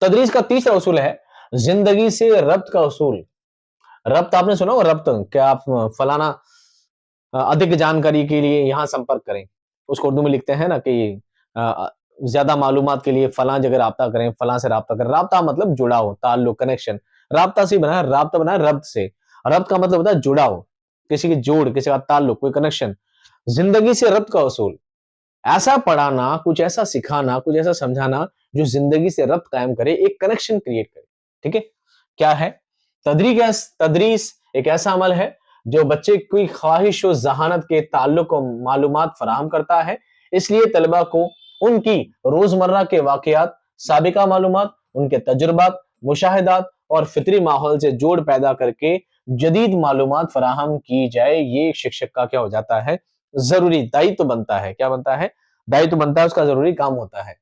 Speaker 1: तदरीस का तीसरा उसूल है जिंदगी से रब्त का उसूल। रब्त आपने सुना होगा, रब्त क्या आप फलाना अधिक जानकारी के लिए यहाँ संपर्क करें, उसको उर्दू में लिखते हैं ना कि अ, ज्यादा मालूमात के लिए फलां जगह राब्ता करें, फलां से राब्ता करें। राब्ता मतलब जुड़ाव, ताल्लुक, कनेक्शन। राब्ता से बना है, राब्ता बना है रब्त से। रब्त का मतलब होता है जुड़ाव, किसी की जोड़, किसी का ताल्लुक, कोई कनेक्शन। जिंदगी से रब्त का उसूल, ऐसा पढ़ाना, कुछ ऐसा सिखाना, कुछ ऐसा समझाना जो जिंदगी से रब्त कायम करे, एक कनेक्शन क्रिएट करे। ठीक है, क्या है तदरीस? तदरीस एक ऐसा अमल है जो बच्चे की ख्वाहिश और जहानत के ताल्लुक और मालूमात फराहम करता है। इसलिए तलबा को उनकी रोजमर्रा के वाकयात, साबिका मालूमात, उनके तजुर्बात, मुशाहिदात और फितरी माहौल से जोड़ पैदा करके जदीद मालूमात फराहम की जाए। ये एक शिक्षक का क्या हो जाता है, जरूरी दायित्व बनता है। क्या बनता है? दायित्व बनता है, उसका जरूरी काम होता है।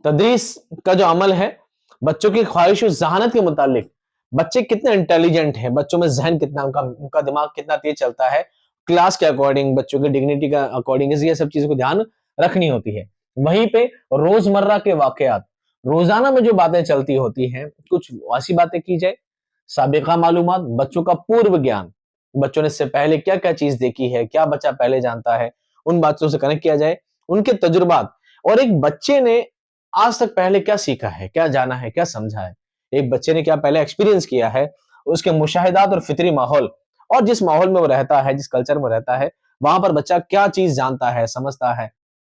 Speaker 1: तदरीस का जो अमल है बच्चों की ख्वाहिश और जहानत के मुतालिक, बच्चे कितने इंटेलिजेंट हैं, बच्चों में जहन कितना, उनका दिमाग कितना तेज चलता है, क्लास के अकॉर्डिंग, बच्चों की डिग्निटी का अकॉर्डिंग, ये सब चीजों को ध्यान रखनी होती है। वहीं पे रोजमर्रा के वाकयात, रोजाना में जो बातें चलती होती हैं, कुछ ऐसी बातें की जाए। साबिका मालूमात, बच्चों का पूर्व ज्ञान, बच्चों ने इससे पहले क्या क्या चीज देखी है, क्या बच्चा पहले जानता है, उन बातों से कनेक्ट किया जाए। उनके तजुर्बात, और एक बच्चे ने आज तक पहले क्या सीखा है, क्या जाना है, क्या समझा है, एक बच्चे ने क्या पहले एक्सपीरियंस किया है, उसके मुशाहिदात और फितरी माहौल, और जिस माहौल में वो रहता है, जिस कल्चर में रहता है, वहां पर बच्चा क्या चीज जानता है, समझता है,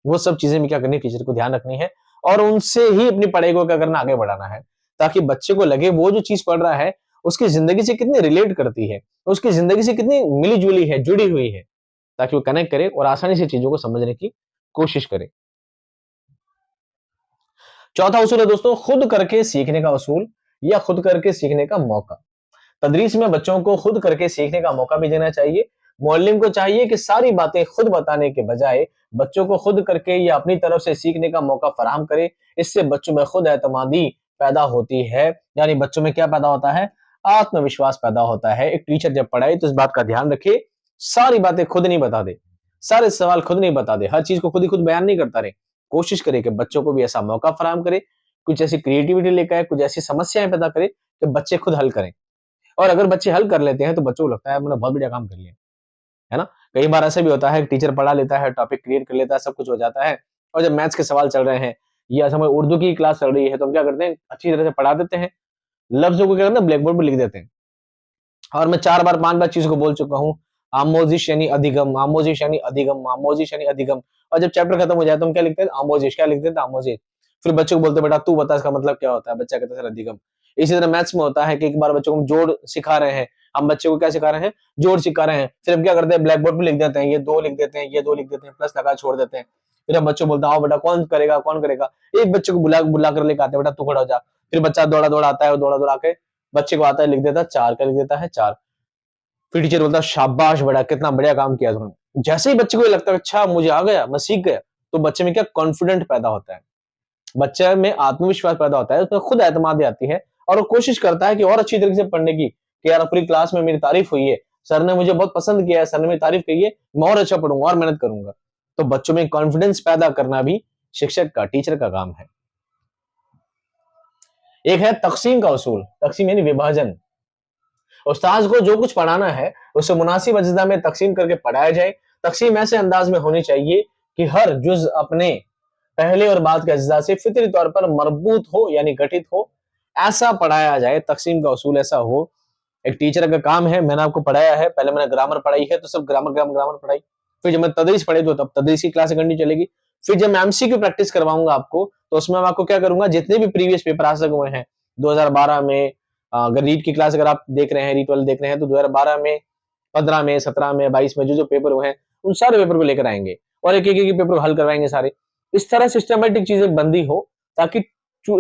Speaker 1: वो सब चीजें भी क्या करनी, टीचर को ध्यान रखनी है। और उनसे ही अपनी पढ़ाई को क्या करना, आगे बढ़ाना है, ताकि बच्चे को लगे वो जो चीज पढ़ रहा है उसकी जिंदगी से कितनी रिलेट करती है, उसकी जिंदगी से कितनी मिली जुली है, जुड़ी हुई है, ताकि वो कनेक्ट करे और आसानी से चीजों को समझने की कोशिश करे। चौथा उसूल है दोस्तों, खुद करके सीखने का उसूल या खुद करके सीखने का मौका। तदरीस में बच्चों को खुद करके सीखने का मौका भी देना चाहिए। मुअल्लिम को चाहिए कि सारी बातें खुद बताने के बजाय बच्चों को खुद करके या अपनी तरफ से सीखने का मौका फराहम करे। इससे बच्चों में खुद एतमादी पैदा होती है, यानी बच्चों में क्या पैदा होता है, आत्मविश्वास पैदा होता है। एक टीचर जब पढ़ाए तो इस बात का ध्यान रखे, सारी बातें खुद नहीं बता दे, सारे सवाल खुद नहीं बता दे, हर चीज को खुद ही खुद बयान नहीं करता रहे। कोशिश करे कि बच्चों को भी ऐसा मौका फराहम करे, कुछ ऐसी क्रिएटिविटी लेकर आए, कुछ ऐसी समस्याएं पैदा करे कि बच्चे खुद हल करें। और अगर बच्चे हल कर लेते हैं तो बच्चों को लगता है मैंने बहुत बढ़िया काम कर लिया, है ना? कई बार ऐसा भी होता है कि टीचर पढ़ा लेता है, टॉपिक क्लियर कर लेता है, सब कुछ हो जाता है, और जब मैथ्स के सवाल चल रहे हैं या समझ उर्दू की क्लास चल रही है तो हम क्या करते हैं, अच्छी तरह से पढ़ा देते हैं, लफ्जों को क्या करते हैं, ब्लैक बोर्ड पर लिख देते हैं। और मैं 4 बार 5 बार चीज़ को बोल चुका हूँ, आमोजिश यानी अधिगम, आमोजिश यानी अधिगम, आमोजिश यानी अधिगम। और जब चैप्टर खत्म हो जाए तो हम क्या लिखते हैं, आमोजिश। क्या लिखते हैं, आमोजिश। फिर बच्चे को बोलते हैं बेटा तू बता इसका मतलब क्या होता है, बच्चा कहता है सर अधिगम। इसी तरह मैथ्स में होता है कि एक बार बच्चों को हम जोड़ सिखा रहे हैं, हम बच्चे को क्या सिखा रहे हैं, जोड़ सिखा रहे हैं, फिर हम क्या करते हैं, ब्लैक बोर्ड पे लिख देते हैं, ये 2 लिख देते हैं, ये 2 लिख देते हैं, प्लस लगा छोड़ देते हैं। फिर हम बच्चों को बोलते हैं आओ बेटा कौन करेगा, कौन करेगा। एक बच्चे को बुला बुला कर लेके आते हैं, बेटा तू खड़ा हो जा। फिर बच्चा दौड़ा दौड़ा आता है, और दौड़ा दौड़ा के बच्चे को आता है, लिख देता है 4 का, लिख देता है 4। फिर टीचर बोलता है शाबाश बेटा कितना बढ़िया काम किया तुमने। जैसे ही बच्चे को ये लगता है अच्छा मुझे आ गया, मैं सीख गया, तो बच्चे में क्या कॉन्फिडेंट पैदा होता है, बच्चे में आत्मविश्वास पैदा होता है, उसमें खुद एतमादी आती है, और वो कोशिश करता है कि और अच्छी तरीके से पढ़ने की, कि यार पूरी क्लास में मेरी तारीफ हुई है, सर ने मुझे बहुत पसंद किया है, सर ने मेरी तारीफ की है, मैं और अच्छा पढ़ूंगा और मेहनत करूंगा। तो बच्चों में कॉन्फिडेंस पैदा करना भी शिक्षक का, टीचर का काम है। एक है तकसीम का उसूल। तकसीम यानी विभाजन। उस्ताद को जो कुछ पढ़ाना है उसे मुनासिब अज्जा में तकसीम करके पढ़ाया जाए। तकसीम ऐसे अंदाज में होनी चाहिए कि हर जुज अपने पहले और बाद के अज्जा से फितरी तौर पर मरबूत हो, यानी गठित हो, ऐसा पढ़ाया जाए। तकसीम का उसूल ऐसा हो। एक टीचर का काम है, मैंने आपको पढ़ाया है, पहले मैंने ग्रामर पढ़ाई है तो सब ग्रामर ग्रामर ग्रामर पढ़ाई, फिर जब मैं तदरीस पढ़ी तो तब तदरीस की क्लास कंटिन्यू चलेगी। फिर जब मैं एमसीक्यू प्रैक्टिस करवाऊंगा आपको तो उसमें मैं आपको क्या करूंगा, जितने भी प्रीवियस पेपर आ सके हुए हैं 2012 में, अगर रीट की क्लास अगर आप देख रहे हैं, रीट वाले देख रहे हैं, तो 2012 में, 15 में, 17 में, 22 में जो जो पेपर हुए हैं उन सारे पेपर को लेकर आएंगे और एक एक पेपर को हल करवाएंगे सारे। इस तरह सिस्टमेटिक चीजें बंदी हो ताकि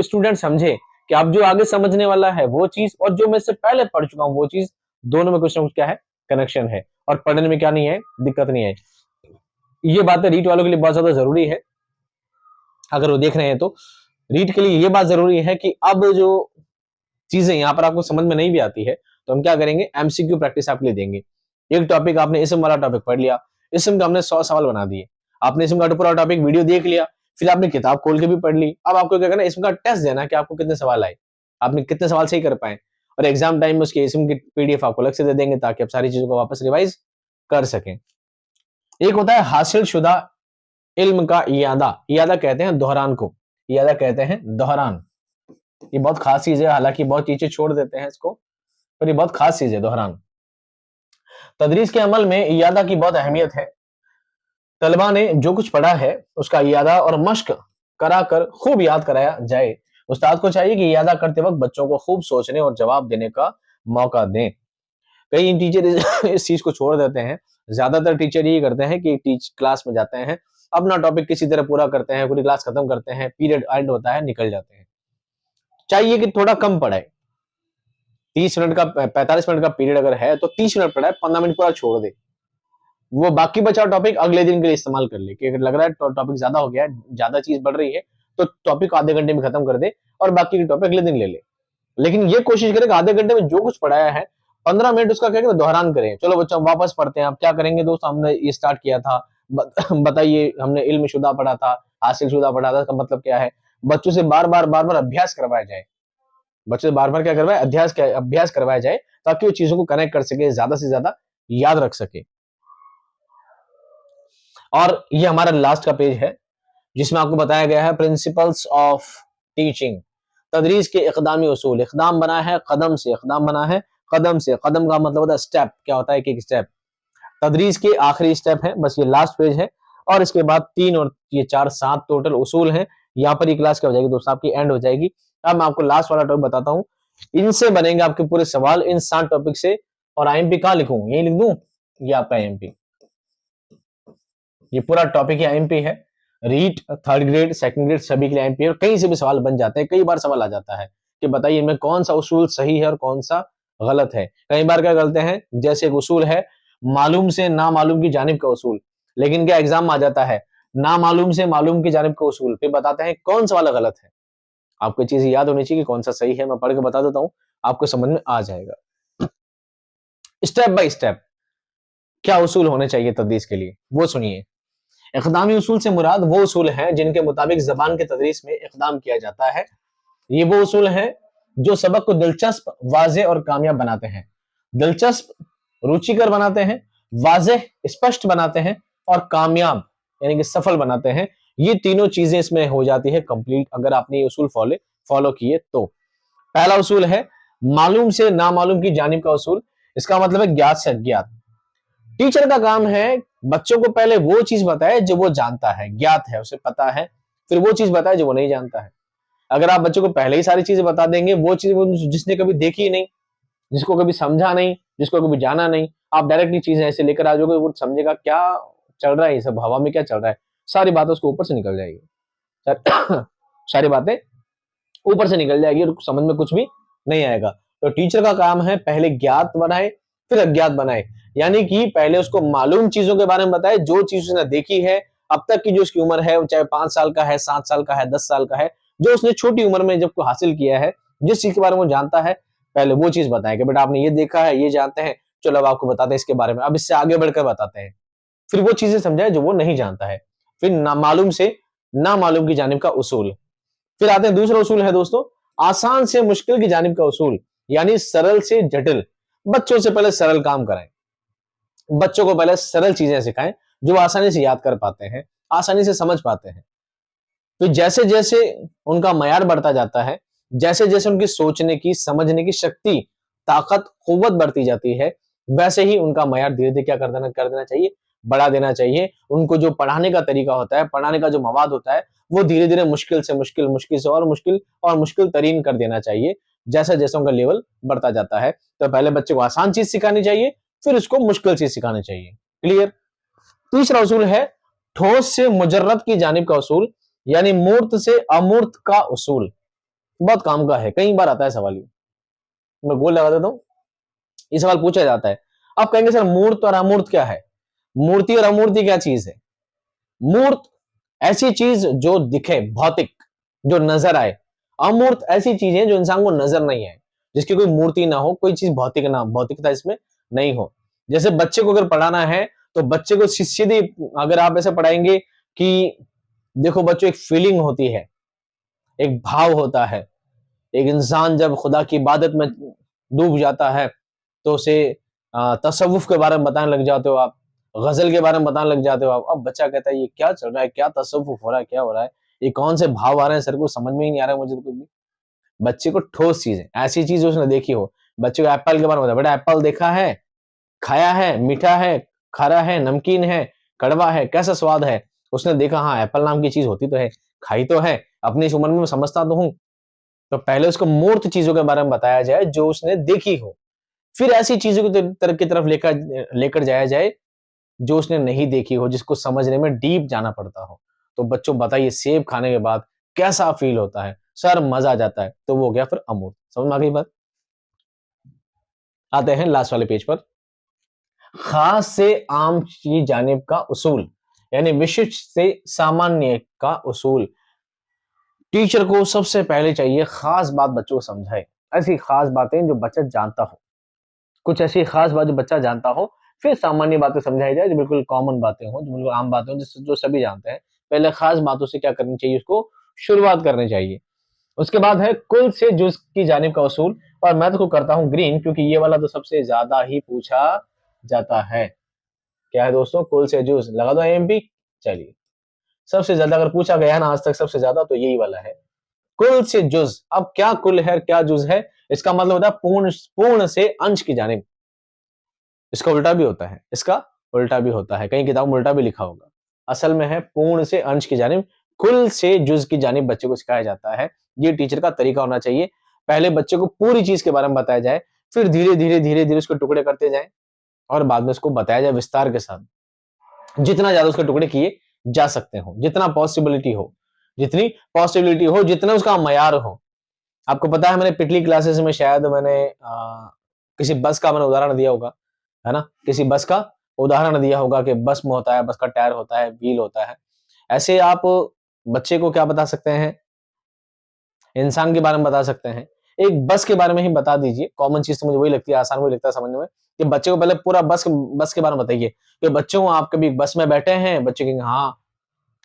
Speaker 1: स्टूडेंट समझे कि अब जो आगे समझने वाला है वो चीज और जो मैं इससे पहले पढ़ चुका हूं वो चीज, दोनों में कुछ ना कुछ क्या है, कनेक्शन है, और पढ़ने में क्या नहीं है, दिक्कत नहीं है। ये बातें रीट वालों के लिए बहुत ज्यादा जरूरी है। अगर वो देख रहे हैं तो रीट के लिए ये बात जरूरी है कि अब जो चीजें यहाँ पर आपको समझ में नहीं भी आती है तो हम क्या करेंगे, एमसीक्यू प्रैक्टिस आपके लिए देंगे। एक टॉपिक आपने इसम वाला टॉपिक पढ़ लिया, इसम का हमने 100 सवाल बना दिए, आपने इसम का पूरा टॉपिक वीडियो देख लिया, फिर आपने किताब खोल के भी पढ़ ली। अब आपको क्या करना है, इसम का टेस्ट देना कि आपको कितने सवाल आए, आपने कितने सवाल सही कर पाए, और एग्जाम टाइम में उसके इसम की पीडीएफ आपको अलग से दे देंगे ताकि आप सारी चीजों को वापस रिवाइज कर सकें। एक होता है हासिल शुदा इल्म का इयादा, इयादा कहते हैं दोहरान को, इयादा कहते हैं दोहरान। ये बहुत खास चीज है, हालांकि बहुत चीजें छोड़ देते हैं इसको, पर ये बहुत खास चीज है दोहरान। तदरीस के अमल में इयादा की बहुत अहमियत है। तलबा ने जो कुछ पढ़ा है उसका इयादा और मश्क करा कर खूब याद कराया जाए। उस्ताद को चाहिए कि इयादा करते वक्त बच्चों को खूब सोचने और जवाब देने का मौका दें। कई टीचर इस चीज को छोड़ देते हैं। ज्यादातर टीचर ये करते हैं कि क्लास में जाते हैं, अपना टॉपिक किसी तरह पूरा करते हैं, पूरी क्लास खत्म करते हैं, पीरियड एंड होता है, निकल जाते हैं। चाहिए कि थोड़ा कम पढ़ाए, 30 मिनट का 45 मिनट का पीरियड अगर है तो 30 मिनट पढ़ाए, 15 मिनट पूरा छोड़ दे, वो बाकी बचा टॉपिक अगले दिन के लिए इस्तेमाल कर ले। कि अगर लग रहा है टॉपिक ज्यादा हो गया है, ज्यादा चीज बढ़ रही है, तो टॉपिक आधे घंटे में खत्म कर दे और बाकी के टॉपिक अगले दिन ले ले। लेकिन ये कोशिश करें कि आधे घंटे में जो कुछ पढ़ाया है 15 मिनट उसका क्या करें, दोहरान करें। चलो बच्चों वापस पढ़ते हैं। आप क्या करेंगे दोस्त, हमने ये स्टार्ट किया था, बताइए, हमने इल्म शुदा पढ़ा था, हासिल शुदा पढ़ा था, इसका मतलब क्या है। बच्चों से बार बार अभ्यास करवाया जाए, बच्चों से बार बार क्या करवाए, अभ्यास करवाया जाए, ताकि वो चीजों को कनेक्ट कर सके, ज्यादा से ज्यादा याद रख सके। और ये हमारा लास्ट का पेज है जिसमें आपको बताया गया है प्रिंसिपल्स ऑफ टीचिंग, तदरीस के इकदामी उसूल। इकदाम बना है कदम से, इकदाम बना है कदम से, कदम का मतलब होता है स्टेप, क्या होता है, एक स्टेप। तदरीस के आखिरी स्टेप है, बस ये लास्ट पेज है। और इसके बाद 3 और ये 4 7 टोटल उसूल हैं। यहाँ पर ये क्लास क्या हो जाएगी दोस्तों, आपकी एंड हो जाएगी। अब मैं आपको लास्ट वाला टॉपिक बताता हूँ, इनसे बनेंगे आपके पूरे सवाल, इन 7 टॉपिक से। और आईएमपी कहाँ लिखूं, यही लिख दूं, ये आपका आईएमपी, ये पूरा टॉपिक आईएमपी है। REET third grade second grade सभी के लिए आईएमपी है, और कहीं से भी सवाल बन जाते हैं। कई बार सवाल आ जाता है कि बताइए इनमें कौन सा उसूल सही है और कौन सा गलत है। कई बार क्या करते हैं, जैसे एक उसूल है मालूम से ना मालूम की जानिब का उसूल, लेकिन क्या एग्जाम में आ जाता है ना मालूम से मालूम की जानिब का उसूल, फिर बताते हैं कौन सा वाला गलत है। आपको चीज याद होनी चाहिए कि कौन सा सही है। मैं पढ़ के बता देता हूं, आपको समझ में आ जाएगा। स्टेप बाय स्टेप क्या उसूल होने चाहिए तदरीस के लिए, वो सुनिए। इक़दामी उसूल से मुराद वो उसूल हैं जिनके मुताबिक जबान के तदरीस में इक़दाम किया जाता है। ये वो उसूल हैं जो सबक को दिलचस्प, वाज़ेह और कामयाब बनाते हैं। दिलचस्प, रुचिकर बनाते हैं, वाज़ेह, स्पष्ट बनाते हैं, और कामयाब यानी कि सफल बनाते हैं। ये तीनों चीजें इसमें हो जाती है कंप्लीट अगर आपने ये उसूल फॉलो किए तो। पहला उसूल है मालूम से नामालूम की जानिब का उसूल। इसका मतलब है ज्ञात से अज्ञात। टीचर का काम है बच्चों को पहले वो चीज बताए जो वो जानता है, ज्ञात है, उसे पता है, फिर वो चीज बताए जो वो नहीं जानता है। अगर आप बच्चों को पहले ही सारी चीजें बता देंगे, वो चीज जिसने कभी देखी नहीं, जिसको कभी समझा नहीं, जिसको कभी जाना नहीं, आप डायरेक्टली चीजें ऐसे लेकर आ जाओगे, वो समझेगा क्या चल रहा है, ये सब हवा में क्या चल रहा है, सारी बातें उसको ऊपर से निकल जाएगी। सारी बातें ऊपर से निकल जाएगी और समझ में कुछ भी नहीं आएगा। तो टीचर का काम है पहले ज्ञात बनाए फिर अज्ञात बनाए, यानी कि पहले उसको मालूम चीजों के बारे में बताए, जो चीज उसने देखी है अब तक की, जो उसकी उम्र है, चाहे 5 साल का है, 7 साल का है, 10 साल का है, जो उसने छोटी उम्र में जब को हासिल किया है, जिस चीज के बारे में वो जानता है, पहले वो चीज बताए कि बेटा आपने ये देखा है, ये जानते हैं, चलो अब आपको बताते हैं इसके बारे में। अब इससे आगे बढ़कर बताते हैं, फिर वो चीजें समझाए जो वो नहीं जानता है। फिर ना मालूम से ना मालूम की जानिब का उसूल। फिर आते हैं दूसरा उसूल है दोस्तों, आसान से मुश्किल की जानिब का उसूल, यानी सरल से जटिल। बच्चों से पहले सरल काम कराएं, बच्चों को पहले सरल चीजें सिखाएं जो आसानी से याद कर पाते हैं, आसानी से समझ पाते हैं। तो जैसे जैसे उनका मयार बढ़ता जाता है, जैसे जैसे उनकी सोचने की, समझने की शक्ति, ताकत, कुव्वत बढ़ती जाती है, वैसे ही उनका मयार धीरे धीरे क्या कर देना चाहिए, बढ़ा देना चाहिए। उनको जो पढ़ाने का तरीका होता है, पढ़ाने का जो मवाद होता है, वो धीरे धीरे मुश्किल से मुश्किल, मुश्किल से और मुश्किल तरीन कर देना चाहिए, जैसा जैसा उनका लेवल बढ़ता जाता है। तो पहले बच्चे को आसान चीज सिखानी चाहिए, फिर उसको मुश्किल चीज सिखानी चाहिए। क्लियर। तीसरा उसूल है ठोस से मुजर्रद की जानिब का उसूल, यानी मूर्त से अमूर्त का उसूल। बहुत काम का है, कई बार आता है सवाल ये, मैं गोल लगा देता हूँ। ये सवाल पूछा जाता है। आप कहेंगे सर मूर्त और अमूर्त क्या है? मूर्ति और अमूर्ति क्या चीज है? मूर्त ऐसी चीज जो दिखे, भौतिक, जो नजर आए। अमूर्त ऐसी चीज है जो इंसान को नजर नहीं आए, जिसकी कोई मूर्ति ना हो, कोई चीज भौतिक ना, भौतिकता इसमें नहीं हो। जैसे बच्चे को अगर पढ़ाना है तो बच्चे को सीधी, अगर आप ऐसे पढ़ाएंगे कि देखो बच्चों, एक फीलिंग होती है, एक भाव होता है। एक इंसान जब खुदा की इबादत में डूब जाता है तो उसे तसव्वुफ के बारे में बताने लग जाते हो आप, गजल के बारे में बताने लग जाते हो आप। अब बच्चा कहता है ये क्या चल रहा है, क्या तसव्वुफ हो रहा है, क्या हो रहा है, ये कौन से भाव आ रहे हैं, सर को समझ में ही नहीं आ रहा है मुझे तो कुछ भी। बच्चे को ठोस चीजें, ऐसी चीज उसने देखी हो। बच्चे को एप्पल के बारे में बताया, बेटा एप्पल देखा है, खाया है, मीठा है, खारा है, नमकीन है, कड़वा है, कैसा स्वाद है? उसने देखा, हाँ एप्पल नाम की चीज होती तो है, खाई तो है, अपनी इस उम्र में मैं समझता तो हूँ। तो पहले उसको मूर्त चीजों के बारे में बताया जाए जो उसने देखी हो, फिर ऐसी चीजों की तरफ लेकर लेकर जाया जाए जो उसने नहीं देखी हो, जिसको समझने में डीप जाना पड़ता हो। तो बच्चों बताइए, सेब खाने के बाद कैसा फील होता है? सर मजा आ जाता है। तो वो हो गया फिर अमूर्त। समझ में आ गई बात? आते हैं लास्ट वाले पेज पर। खास से आम की जानिब का उसूल, यानी विशिष्ट से सामान्य का उसूल। टीचर को सबसे पहले चाहिए खास बात बच्चों को समझाए, ऐसी खास बातें जो बच्चा जानता हो, कुछ ऐसी खास बात जो बच्चा जानता हो, फिर सामान्य बातें समझाई जाए जो बिल्कुल कॉमन बातें हो, जो बिल्कुल आम बातें हो, जो सभी जानते हैं। पहले खास बातों से क्या करनी चाहिए, उसको शुरुआत करनी चाहिए। उसके बाद है कुल से जुज की जानिब का उसूल, और मैं तो करता हूं ग्रीन, क्योंकि ये वाला तो सबसे ज्यादा ही पूछा जाता है। क्या है दोस्तों? कुल से जुज, लगा दो एमपी। चलिए, सबसे ज्यादा अगर पूछा गया है ना आज तक सबसे ज्यादा, तो यही वाला है, कुल से जुज। अब क्या कुल है क्या जुज है? इसका मतलब होता है पूर्ण, पूर्ण से अंश की जानिब। इसका उल्टा भी होता है, इसका उल्टा भी होता है, कई किताबों में उल्टा भी लिखा होगा। असल में है पूर्ण से अंश की जानिब, कुल से जुज की जानिब बच्चे को सिखाया जाता है। ये टीचर का तरीका होना चाहिए। पहले बच्चे को पूरी चीज के बारे में बताया जाए, फिर धीरे धीरे उसके टुकड़े करते जाए, और बाद में उसको बताया जाए विस्तार के साथ। जितना ज्यादा उसके टुकड़े किए जा सकते हो, जितना पॉसिबिलिटी हो, जितनी पॉसिबिलिटी हो, जितना उसका मयार हो। आपको पता है, मैंने पिछली क्लासेस में शायद मैंने किसी बस का मैंने उदाहरण दिया होगा, है ना? किसी बस का उदाहरण दिया होगा कि बस में होता है, बस का टायर होता है, व्हील होता है। ऐसे आप बच्चे को क्या बता सकते हैं, इंसान के बारे में बता सकते हैं। एक बस के बारे में ही बता दीजिए, कॉमन चीज तो मुझे वही लगती है, आसान वही लगता है समझने में, कि बच्चे को पहले पूरा बस बस के बारे में बताइए कि बच्चों आप कभी बस में बैठे हैं? बच्चे कहेंगे हाँ।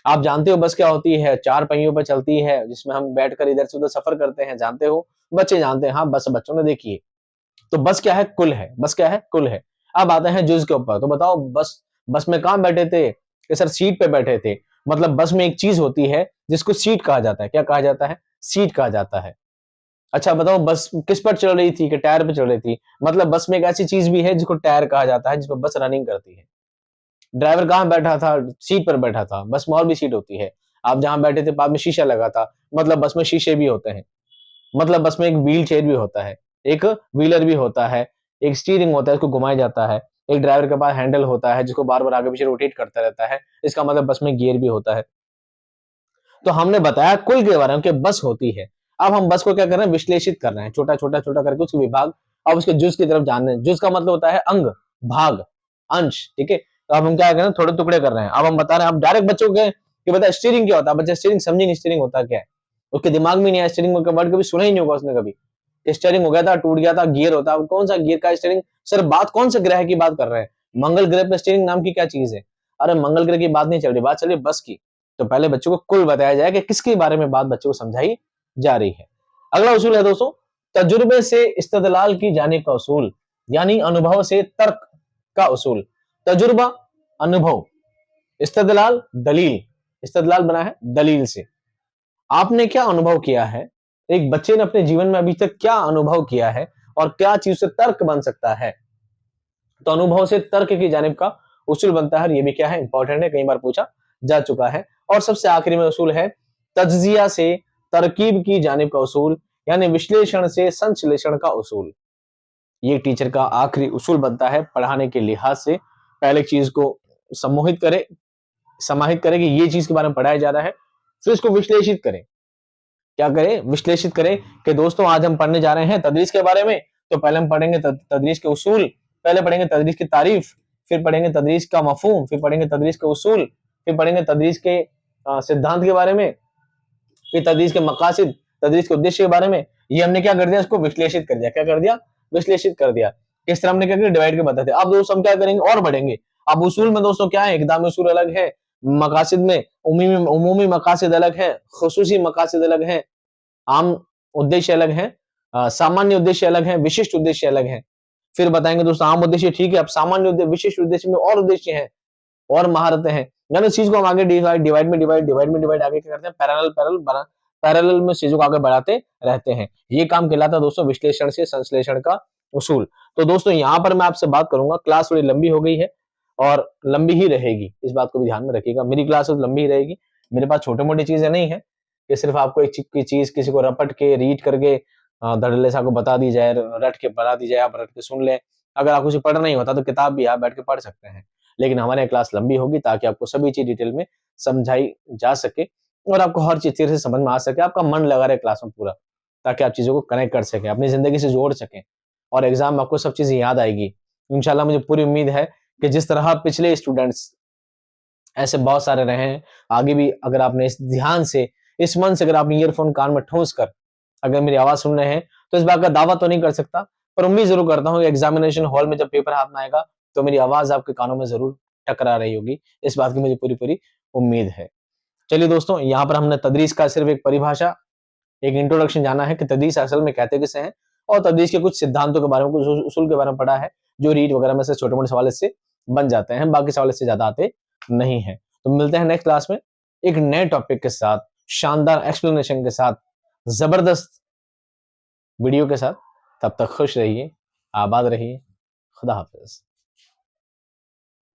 Speaker 1: आप जानते हो बस क्या होती है? चार पहियों पर चलती है, जिसमें हम बैठकर इधर से उधर सफर करते हैं, जानते हो? बच्चे जानते हैं, हाँ बस बच्चों ने देखी है। तो बस क्या है? कुल है। बस क्या है? कुल है। अब आते हैं जुज के ऊपर। तो बताओ, बस बस में कहाँ बैठे थे? कि सर सीट पे बैठे थे। मतलब बस में एक चीज होती है जिसको सीट कहा जाता है। क्या कहा जाता है? सीट कहा जाता है। अच्छा बताओ, बस किस पर चल रही थी? कि टायर पे चल रही थी। मतलब बस में एक ऐसी चीज भी है जिसको टायर कहा जाता है, जिस पर बस रनिंग करती है। ड्राइवर कहाँ बैठा था? सीट पर बैठा था। बस में और भी सीट होती है। आप जहां बैठे थे पास में शीशा लगा था, मतलब बस में शीशे भी होते हैं। मतलब बस में एक व्हील चेयर भी होता है, एक व्हीलर भी होता है, एक स्टीयरिंग होता है, इसको घुमाया जाता है, एक ड्राइवर के पास हैंडल होता है जिसको बार बार आगे पीछे रोटेट करता रहता है। इसका मतलब बस में गियर भी होता है। तो हमने बताया कुल के बारे में कि बस होती है। अब हम बस को क्या कर रहे हैं? विश्लेषित कर रहे हैं, छोटा छोटा छोटा करके उसके विभाग। अब उसके जुज की तरफ जान रहे हैं। जुज का मतलब होता है अंग, भाग, अंश। ठीक है, तो अब हम क्या कर रहे हैं? थोड़े टुकड़े कर रहे हैं। अब हम बता रहे हैं, अब डायरेक्ट बच्चों को कि बता स्टीयरिंग क्या होता है। बच्चा स्टीयरिंग समझे नहीं, स्टीयरिंग होता क्या है, उसके दिमाग में नहीं आया। स्टीयरिंग का वर्ड कभी सुना ही नहीं होगा उसने कभी। स्टीयरिंग हो गया था, टूट गया था, गियर होता है। कौन सा गियर का स्टीयरिंग? सर बात कौन से ग्रह की बात कर रहे हैं? मंगल ग्रह पर स्टीयरिंग नाम की क्या चीज है? अरे मंगल ग्रह की बात नहीं चल रही, बात चल रही बस की। तो पहले बच्चों को कुल बताया जाए कि किसके बारे में बात बच्चों को समझाई जा रही है। अगला उसूल है दोस्तों, तजुर्बे से इस्तदलाल की जानिब का उसूल, यानी अनुभव से तर्क का उसूल। तजुर्बा, अनुभव, इस्तदलाल, दलील। इस्तदलाल बना है दलील से। आपने क्या अनुभव किया है, एक बच्चे ने अपने जीवन में अभी तक क्या अनुभव किया है, और क्या चीज से तर्क बन सकता है। तो अनुभव से तर्क की जानिब का उसूल बनता है। ये भी क्या है? इंपॉर्टेंट है, कई बार पूछा जा चुका है। और सबसे आखिरी में उसूल है तज्जिया से तरकीब की जानिब का उसूल, यानी विश्लेषण से संश्लेषण का उसूल। ये टीचर का आखिरी उसूल बनता है पढ़ाने के लिहाज से। पहले चीज को सम्मोहित करे, समाहित करे कि ये चीज के बारे में पढ़ाया जा रहा है, फिर इसको विश्लेषित करें, क्या करें, विश्लेषित करें कि दोस्तों आज हम पढ़ने जा रहे हैं तदरीस के बारे में। तो पहले हम पढ़ेंगे तदरीस के उसूल, पहले पढ़ेंगे तदरीस की तारीफ, फिर पढ़ेंगे तदरीस का मफहूम, फिर पढ़ेंगे तदरीस के उसूल, फिर पढ़ेंगे तदरीस के सिद्धांत के बारे में, फिर तदरीस के मकासिद, तदरीस के उद्देश्य के बारे में। ये हमने क्या कर दिया, इसको विश्लेषित कर दिया। क्या कर दिया, विश्लेषित कर दिया। किस तरह हमने क्या किया, डिवाइड के बताते। अब दोस्तों हम क्या करेंगे और बढ़ेंगे। अब उसूल में दोस्तों क्या है, इकदामी उसूल अलग है, मकासिद में उमूमी मकासिद अलग है, खुसूसी मकासिद अलग है, आम उद्देश्य अलग है, सामान्य उद्देश्य अलग है, विशिष्ट उद्देश्य अलग है। फिर बताएंगे दोस्तों आम उद्देश्य ठीक है, अब सामान्य उद्देश्य, विशिष्ट उद्देश्य में और उद्देश्य है और महारतें हैं। यानी इस चीज को हम आगे डिवाइड में डिवाइड आगे क्या करते हैं, पैरेलल में चीजों को आगे बढ़ाते रहते हैं। ये काम कहलाता है दोस्तों विश्लेषण से संश्लेषण का उसूल। तो दोस्तों यहाँ पर मैं आपसे बात करूंगा, क्लास थोड़ी लंबी हो गई है और लंबी ही रहेगी, इस बात को भी ध्यान में रखिएगा। मेरी क्लास लंबी ही रहेगी, मेरे पास छोटे मोटी चीजें नहीं है कि सिर्फ आपको एक की चीज किसी को रपट के रीड करके धड़ल्ले सा को बता दी जाए, रट के बता दी जाए, आप रट के सुन ले। अगर आपको कुछ पढ़ना नहीं होता तो किताब भी आप बैठ के पढ़ सकते हैं, लेकिन हमारे क्लास लंबी होगी ताकि आपको सभी चीज डिटेल में समझाई जा सके और आपको हर चीज से समझ में आ सके, आपका मन लगा रहे क्लास में पूरा, ताकि आप चीजों को कनेक्ट कर सकें, अपनी जिंदगी से जोड़ सकें और एग्जाम में आपको सब चीजें याद आएगी इंशाल्लाह। मुझे पूरी उम्मीद है कि जिस तरह पिछले स्टूडेंट्स ऐसे बहुत सारे रहे हैं, आगे भी अगर आपने इस ध्यान से, इस मन से अगर आपने ईयरफोन कान में ठूंस कर अगर मेरी आवाज सुन रहे हैं, तो इस बात का दावा तो नहीं कर सकता, पर उम्मीद जरूर करता हूँ एग्जामिनेशन हॉल में जब पेपर हाथ में आएगा तो मेरी आवाज आपके कानों में जरूर टकरा रही होगी। इस बात की मुझे पूरी पूरी उम्मीद है। चलिए दोस्तों, यहाँ पर हमने तदरीस का सिर्फ एक परिभाषा, एक इंट्रोडक्शन जाना है कि तदरीस असल में कहते किसे हैं, और तदरीस के कुछ सिद्धांतों के बारे में, कुछ उसूल के बारे में पढ़ा है, जो रीड वगैरह में से छोटे मोटे सवाल इससे बन जाते हैं, बाकी सवाल इससे ज्यादा आते नहीं है। तो मिलते हैं नेक्स्ट क्लास में एक नए टॉपिक के साथ, शानदार एक्सप्लेनेशन के साथ, जबरदस्त वीडियो के साथ। तब तक खुश रहिए, आबाद रहिए, खुदा हाफिज।